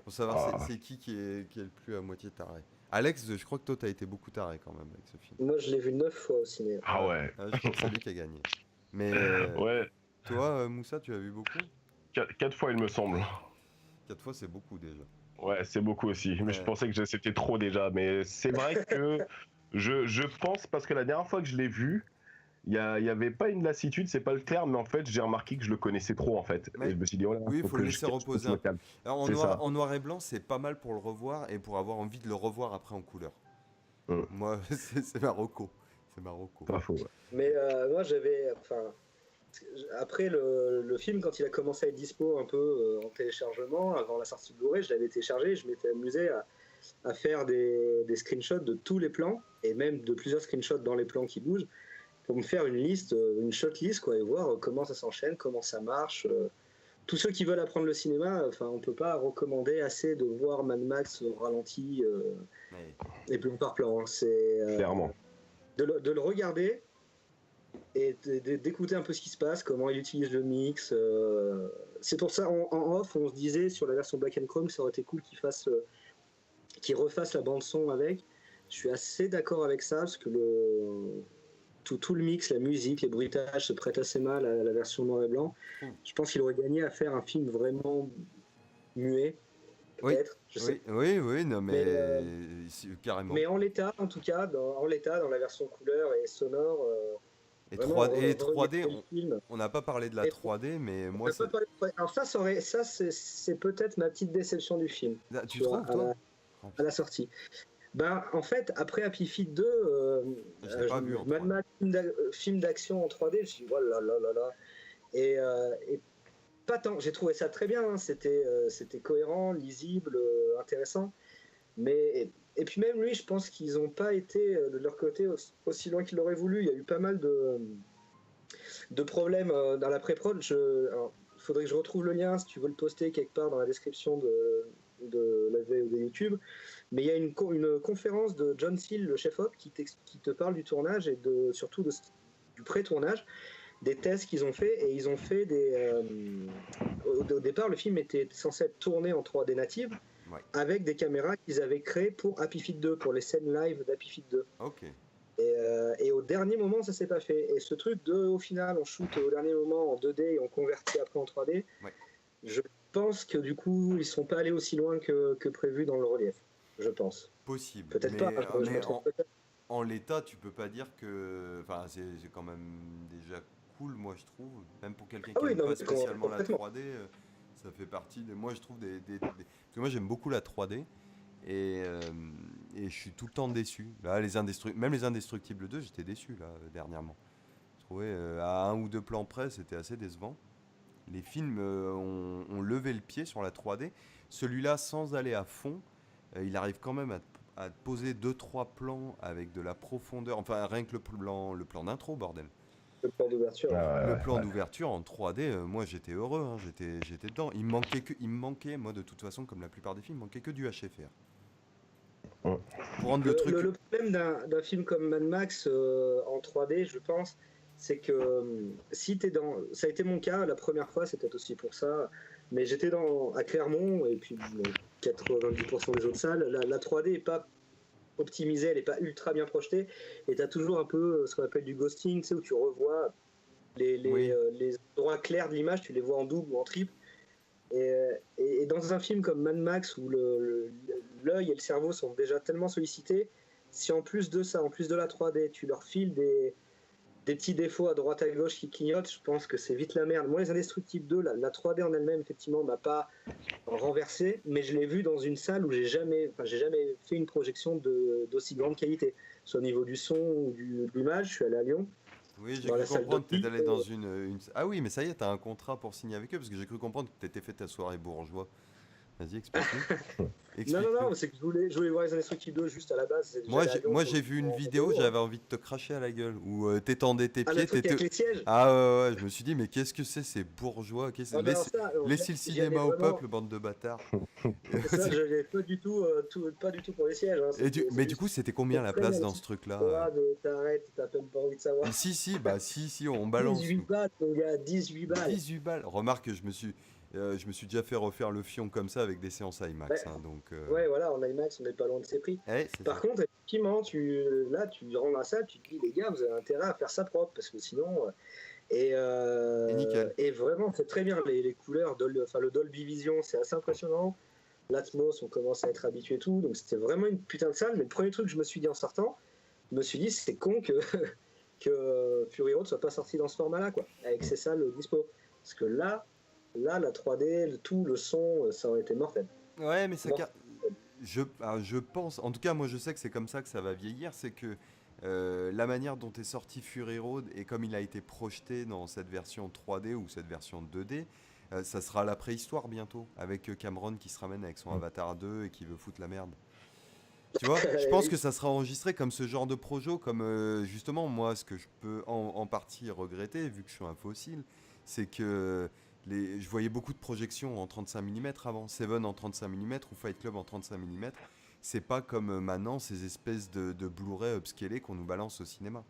A: Pour savoir c'est qui est le plus à moitié taré. Alex, je crois que toi t'as été beaucoup taré quand même avec ce film.
B: Moi je l'ai vu 9 fois au cinéma.
C: Ah ouais.
A: Je crois que c'est lui qui a gagné. Mais
C: ouais.
A: Toi, Moussa, tu l'as vu beaucoup?
C: 4 fois il me semble.
A: 4 fois c'est beaucoup déjà.
C: Ouais, c'est beaucoup aussi. Mais je pensais que c'était trop déjà. Mais c'est vrai que je pense, parce que la dernière fois que je l'ai vu, il y avait pas une lassitude, c'est pas le terme, mais en fait j'ai remarqué que je le connaissais trop en fait.
A: Mais
C: et je me suis dit,
A: oui, il faut le laisser reposer. Alors,
C: en
A: en noir et blanc, c'est pas mal pour le revoir et pour avoir envie de le revoir après en couleur. Moi, c'est Marocco. C'est Marocco.
C: Pas faux. Ouais.
B: Mais moi j'avais. Après le film, quand il a commencé à être dispo un peu en téléchargement, avant la sortie de Blu-ray, je l'avais téléchargé et je m'étais amusé à faire des screenshots de tous les plans et même de plusieurs screenshots dans les plans qui bougent pour me faire une liste, une shot-list quoi, et voir comment ça s'enchaîne, comment ça marche. Tous ceux qui veulent apprendre le cinéma, on peut pas recommander assez de voir Mad Max au ralenti et plan par plan. C'est
C: clairement
B: de le regarder et d'écouter un peu ce qui se passe, comment il utilise le mix. C'est pour ça, en off, on se disait sur la version Black and Chrome, ça aurait été cool qu'il refasse la bande son avec. Je suis assez d'accord avec ça, parce que tout le mix, la musique, les bruitages se prêtent assez mal à la version noir et blanc. Je pense qu'il aurait gagné à faire un film vraiment muet, peut-être.
A: Oui, non, mais carrément.
B: Mais en l'état, en tout cas, dans la version couleur et sonore...
A: Et 3D, on n'a pas parlé de la 3D, mais moi c'est...
B: Alors ça c'est peut-être ma petite déception du film.
A: Tu trouves, toi
B: à la sortie. En fait, après Happy Feet 2, Mad Max, film d'action en 3D, je me suis dit, oh là là là là. Et pas tant, j'ai trouvé ça très bien, hein. C'était cohérent, lisible, intéressant. Et puis même lui, je pense qu'ils n'ont pas été de leur côté aussi loin qu'ils l'auraient voulu. Il y a eu pas mal de problèmes dans la pré-prod. Il faudrait que je retrouve le lien, si tu veux le poster quelque part dans la description de la VOD YouTube. Mais il y a une conférence de John Seal, le chef-op, qui te parle du tournage et surtout du pré-tournage, des tests qu'ils ont fait. Et ils ont fait au départ, le film était censé être tourné en 3D native. Ouais. Avec des caméras qu'ils avaient créées pour Happy Feet 2, pour les scènes live d'Happy Feet 2.
A: Ok.
B: Et au dernier moment, ça s'est pas fait. Et ce truc au final, on shoot au dernier moment en 2D et on convertit après en 3D. Ouais. Je pense que du coup, ils sont pas allés aussi loin que prévu dans le relief. Je pense.
A: Possible.
B: Peut-être pas.
A: En l'état, tu peux pas dire que. Enfin, c'est quand même déjà cool, moi je trouve. Même pour quelqu'un qui n'aime pas spécialement la 3D. Ça fait partie moi je trouve parce que moi j'aime beaucoup la 3D et je suis tout le temps déçu. Là même les Indestructibles 2, j'étais déçu là dernièrement. Je trouvais à 1 ou 2 plans près, c'était assez décevant. Les films ont levé le pied sur la 3D. Celui-là, sans aller à fond, il arrive quand même à poser 2-3 plans avec de la profondeur. Enfin, rien que le plan d'intro, bordel.
B: Le plan d'ouverture.
A: Le plan d'ouverture en 3D, moi j'étais heureux, hein, j'étais dedans. Il me manquait, moi de toute façon, comme la plupart des films, il manquait que du HFR.
B: Pour rendre le truc. Le problème d'un film comme Mad Max en 3D, je pense, c'est que si t'es dans. Ça a été mon cas la première fois, c'était aussi pour ça. Mais j'étais à Clermont, et puis 90% des autres salles, la 3D n'est pas optimisée, elle n'est pas ultra bien projetée, et tu as toujours un peu ce qu'on appelle du ghosting, tu sais, où tu revois les endroits clairs de l'image, tu les vois en double ou en triple. Et dans un film comme Mad Max, où l'œil et le cerveau sont déjà tellement sollicités, si en plus de ça, en plus de la 3D, tu leur files des petits défauts à droite à gauche qui clignotent, je pense que c'est vite la merde. Moi, les Indestructibles 2, la 3D en elle-même, effectivement, m'a pas renversé, mais je l'ai vu dans une salle où j'ai jamais fait une projection d'aussi grande qualité, soit au niveau du son ou de l'image. Je suis allé à Lyon,
A: Oui, j'ai
B: dans
A: cru
B: la salle
A: comprendre que
B: d'Opti.
A: t'es allé dans Ah oui, mais ça y est, t'as un contrat pour signer avec eux, parce que j'ai cru comprendre que t'étais fait ta soirée bourgeois. Vas-y, explique-nous.
B: Non,
A: Explique-nous.
B: c'est que je voulais voir les Indestructibles 2 juste à la base.
A: Moi,
B: J'allais à Lyon
A: moi,
B: pour
A: j'ai vu une
B: en
A: vidéo,
B: vidéo.
A: j'avais envie de te cracher à la gueule. Où t'étendais tes
B: Ah, le
A: pieds,
B: truc avec les sièges.
A: Ah ouais, ouais, je me suis dit, mais qu'est-ce que c'est ces bourgeois?
B: Ah ben alors ça,
A: Laissez le
B: j'y allais
A: cinéma au
B: vraiment.
A: peuple, bande de bâtards.
B: Ça, je l'ai pas du tout, pas du tout pour les sièges. Hein.
A: Mais du coup, c'était combien la place dans ce truc-là?
B: Ah, mais t'arrêtes, t'as peine pas envie de savoir.
A: Si, on balance.
B: 18 balles, mon gars, 18 balles.
A: 18 balles. Remarque, je me suis déjà fait refaire le fion comme ça avec des séances IMAX.
B: Ouais.
A: Hein, donc,
B: Ouais, voilà, en IMAX, on n'est pas loin de ces prix.
A: c'est
B: Par
A: ça.
B: contre, effectivement, tu rentres dans la salle, tu te dis, les gars, vous avez intérêt à faire ça propre, parce que sinon.
A: Et nickel.
B: Et vraiment, c'est très bien. Les couleurs, le Dolby Vision, c'est assez impressionnant. L'Atmos, on commence à être habitué et tout. Donc, c'était vraiment une putain de salle. Mais le premier truc que je me suis dit en sortant, je me suis dit, c'est con que Fury Road soit pas sorti dans ce format-là, quoi, avec ces salles dispo. Parce que là, la 3D, tout, le son, ça aurait été mortel.
A: Ouais, mais je pense, en tout cas, moi je sais que c'est comme ça que ça va vieillir, c'est que la manière dont est sorti Fury Road et comme il a été projeté dans cette version 3D ou cette version 2D, ça sera la préhistoire bientôt, avec Cameron qui se ramène avec son Avatar 2 et qui veut foutre la merde. Tu vois, je pense que ça sera enregistré comme ce genre de projet, comme justement moi, ce que je peux en partie regretter, vu que je suis un fossile, c'est que je voyais beaucoup de projections en 35 mm avant, Seven en 35 mm ou Fight Club en 35 mm. C'est pas comme maintenant ces espèces de Blu-ray upscalés qu'on nous balance au cinéma.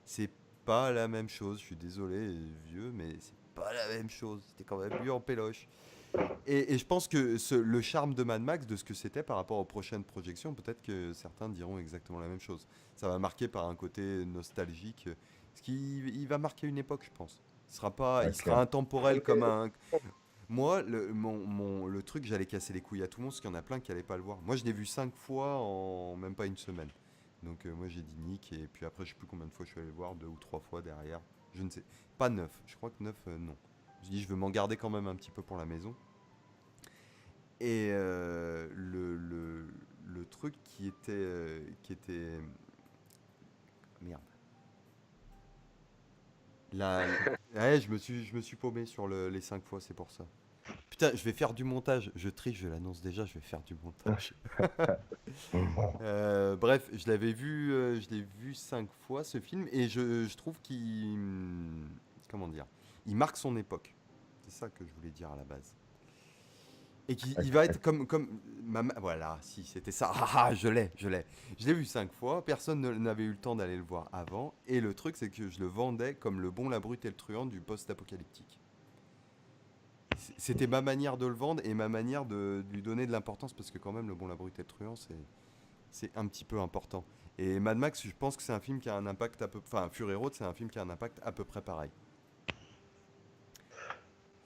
A: C'est pas la même chose, je suis désolé, vieux, mais c'est pas la même chose. C'était quand même mieux en péloche. Et je pense que le charme de Mad Max, de ce que c'était par rapport aux prochaines projections, peut-être que certains diront exactement la même chose. Ça va marquer par un côté nostalgique, ce qui il va marquer une époque, je pense. Il sera intemporel comme un. Moi, le truc, j'allais casser les couilles à tout le monde, parce qu'il y en a plein qui n'allaient pas le voir. Moi, je l'ai vu 5 fois en même pas une semaine. Donc, moi, j'ai dit nick, et puis après, je sais plus combien de fois je suis allé le voir, 2 ou 3 fois derrière. Je ne sais. Pas 9. Je crois que 9, non. Je dis, je veux m'en garder quand même un petit peu pour la maison. Et le truc qui était. Merde. Ouais, je me suis paumé sur les 5 fois, c'est pour ça. Putain, je vais faire du montage. Je triche, je l'annonce déjà, je vais faire du montage. Bref, je l'ai vu 5 fois ce film et je trouve qu'il. Comment dire? Il marque son époque. C'est ça que je voulais dire à la base. Et qu'il va être comme voilà, si c'était ça. Je l'ai. Je l'ai vu 5 fois, personne n'avait eu le temps d'aller le voir avant. Et le truc, c'est que je le vendais comme le bon, la brute et le truand du post-apocalyptique. C'était ma manière de le vendre et ma manière de lui donner de l'importance, parce que quand même, le bon, la brute et le truand, c'est un petit peu important. Et Mad Max, je pense que c'est un film qui a un impact Enfin, Fury Road, c'est un film qui a un impact à peu près pareil.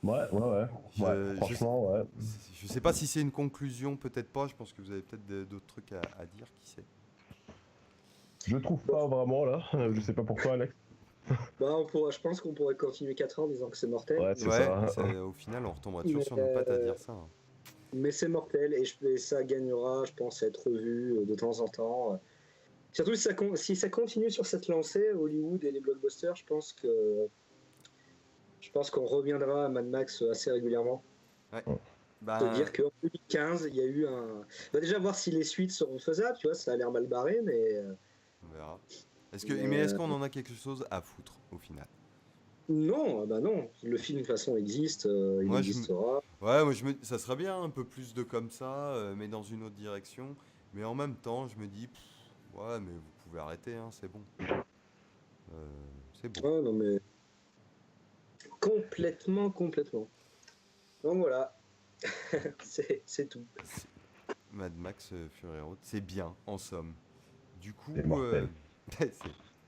C: Ouais, franchement, ouais.
A: Je sais pas si c'est une conclusion, peut-être pas. Je pense que vous avez peut-être d'autres trucs à dire, qui sait.
C: Je trouve pas vraiment là. Je sais pas pourquoi, Alex.
B: Je pense qu'on pourrait continuer 4 ans en disant que c'est mortel.
C: Ouais, c'est ça.
A: Au final, on retombera toujours sur nos pattes à dire ça. Hein.
B: Mais c'est mortel et ça gagnera, je pense, à être revu de temps en temps. Surtout si ça continue sur cette lancée, Hollywood et les blockbusters, je pense qu'on reviendra à Mad Max assez régulièrement.
A: Ouais.
B: C'est-à-dire qu'en 2015, il y a eu un. On va déjà voir si les suites seront faisables, tu vois, ça a l'air mal barré, mais.
A: On verra. Est-ce qu'on en a quelque chose à foutre au final?
B: Non, non. Le film de toute façon existe, il existera.
A: Ouais, moi ça serait bien un peu plus de comme ça, mais dans une autre direction. Mais en même temps, je me dis, ouais, mais vous pouvez arrêter, hein, c'est bon. C'est bon.
B: Ouais, non mais. Complètement. Donc voilà. c'est tout.
A: Mad Max Fury Road, c'est bien, en somme. Du coup,
C: c'est mortel.
A: C'est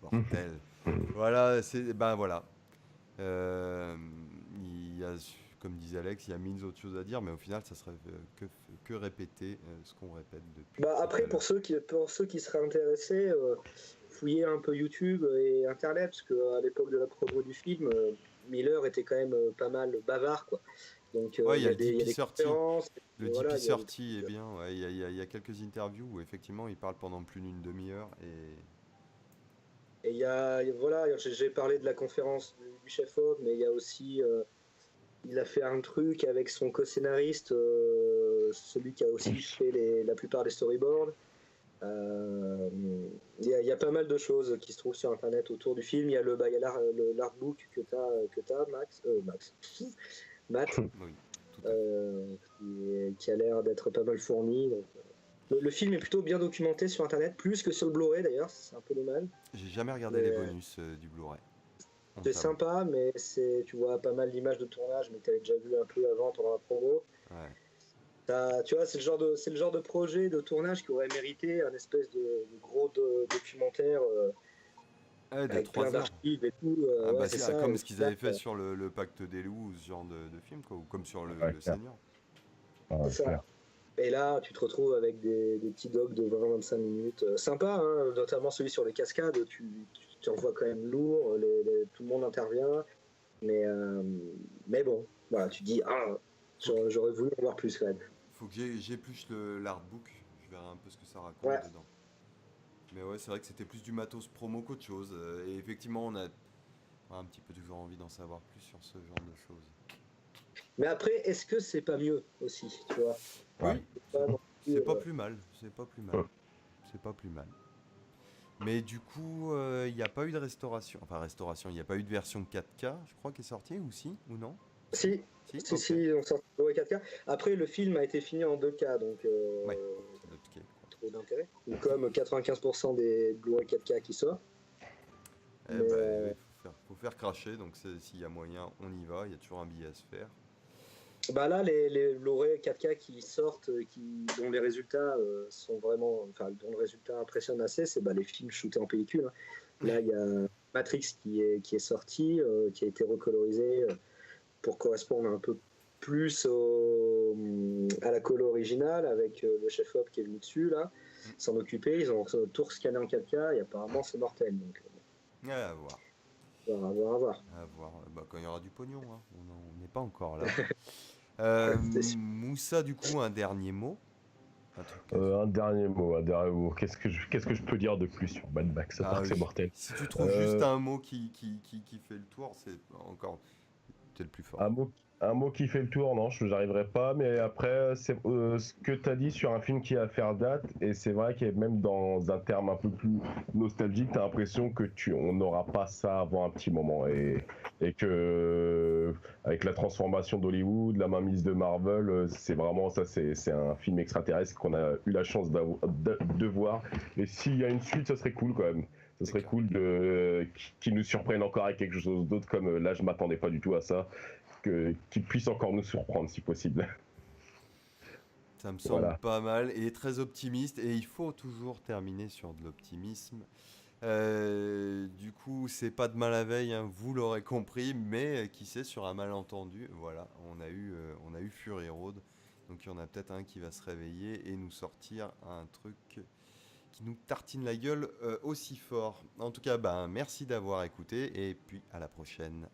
A: mortel. Voilà, voilà. comme disait Alex, il y a mille autres choses à dire, mais au final, ça serait que répéter ce qu'on répète depuis.
B: Bah,
A: tout à
B: après,
A: l'heure.
B: pour ceux qui seraient intéressés, fouillez un peu YouTube et Internet, parce qu'à l'époque de la promo du film, Miller était quand même pas mal bavard, quoi. Donc
A: Ouais, il y a le
B: il y a
A: DP
B: des
A: sorti.
B: conférences,
A: Le
B: voilà,
A: DP
B: il y a des
A: sorti est
B: trucs.
A: bien. Ouais, il y a quelques interviews où effectivement il parle pendant plus d'une demi-heure.
B: Et voilà, j'ai parlé de la conférence du chef-op, mais il y a aussi, il a fait un truc avec son co-scénariste, celui qui a aussi fait la plupart des storyboards. Euh, il y a pas mal de choses qui se trouvent sur Internet autour du film. Il y a l'artbook que t'as, Max, Matt,
A: Oui, tout à fait.
B: qui a l'air d'être pas mal fourni. Donc, le film est plutôt bien documenté sur Internet, plus que sur le Blu-ray d'ailleurs, c'est un peu dommage.
A: J'ai jamais regardé
B: Mais
A: les bonus du Blu-ray. On
B: c'est
A: t'avoue.
B: sympa, mais tu vois pas mal d'images de tournage, mais tu avais déjà vu un peu avant pendant la promo.
A: Ouais.
B: Tu vois, c'est le genre de projet de tournage qui aurait mérité un espèce de gros documentaire
A: Ouais, de
B: avec plein
A: 3 heures.
B: d'archives et tout.
A: Ah
B: Ouais,
A: bah
B: c'est
A: c'est
B: ça.
A: comme
B: Et
A: ce qu'ils
B: là,
A: avaient fait sur le Pacte des loups, ou ce genre de film, quoi, ou comme sur
C: Ouais,
A: le
C: clair.
A: Seigneur.
B: c'est
C: Ouais,
B: ça.
C: clair.
B: Et là, tu te retrouves avec des petits docs de 20-25 minutes. Sympa, hein, notamment celui sur les cascades. Tu en vois quand même lourd. Tout le monde intervient. Mais, euh, mais bon, voilà, tu dis,
A: Faut que,
B: j'aurais voulu en voir plus quand même.
A: faut que j'épluche l'artbook. Je verrai un peu ce que ça raconte
B: Ouais.
A: dedans. Mais ouais, c'est vrai que c'était plus du matos promo qu'autre chose. Et effectivement, on a un petit peu toujours envie d'en savoir plus sur ce genre de choses.
B: Mais après, est-ce que c'est pas mieux aussi, tu vois?
C: Ouais.
A: Oui,
B: C'est pas non plus,
A: c'est pas plus mal. C'est pas plus mal.
C: Ouais.
A: C'est pas plus mal. Mais du coup, il n'y a pas eu de restauration. Enfin, restauration, il n'y a pas eu de version 4K, je crois, qui est sortie, ou si? Ou non? Si?
B: Si,
A: Si?
B: si,
A: Ok.
B: si, on sort en 4K. Après, le film a été fini en 2K, donc
A: Ouais. Ok.
B: trop d'intérêt. Ou comme 95% des Blu-ray 4K qui sortent.
A: Eh
B: Mais
A: ben, oui, faut faire cracher, donc s'il y a moyen, on y va, il y a toujours un billet à se faire.
B: bah là, les Blu-ray 4K qui sortent, dont les résultats sont vraiment, enfin, dont le résultat impressionne assez, c'est les films shootés en pellicule, hein. Là, il y a Matrix qui est sorti, qui a été recolorisé pour correspondre un peu plus à la colo originale, avec le chef-op qui est venu dessus, là, s'en occuper. Ils ont tout scanné en 4K et apparemment c'est mortel. Donc,
A: Ouais, à voir.
B: à voir, à voir.
A: À voir. Bah, quand il y aura du pognon, hein. On n'est pas encore là.
B: C'est sûr.
A: Moussa, du coup, un dernier mot. Un truc.
C: Un dernier mot, un dernier mot. Qu'est-ce que je peux dire de plus sur Mad Max, à
A: Ah
C: part que c'est
A: oui.
C: mortel?
A: Si tu trouves juste
C: Euh,
A: un mot qui fait le tour, c'est encore. T'es le plus fort.
C: un mot, un mot qui fait le tour, non, je n'arriverai pas. Mais après, c'est ce que tu as dit sur un film qui va faire date, et c'est vrai qu'il est même dans un terme un peu plus nostalgique, tu as l'impression que on n'aura pas ça avant un petit moment. Et que, avec la transformation d'Hollywood, la mainmise de Marvel, c'est vraiment ça, c'est un film extraterrestre qu'on a eu la chance de voir. Et s'il y a une suite, ça serait cool quand même. Ce
A: C'est
C: serait
A: clair.
C: cool qu'ils nous surprennent encore avec quelque chose d'autre, comme là, je m'attendais pas du tout à ça, qu'ils puissent encore nous surprendre si possible.
A: Ça me semble
C: Voilà.
A: pas mal et très optimiste. Et il faut toujours terminer sur de l'optimisme. Du coup, c'est pas de mal à veille, hein, vous l'aurez compris, mais qui sait, sur un malentendu, voilà, on a eu Fury Road. Donc il y en a peut-être un qui va se réveiller et nous sortir un truc qui nous tartine la gueule aussi fort. En tout cas, ben, merci d'avoir écouté et puis à la prochaine.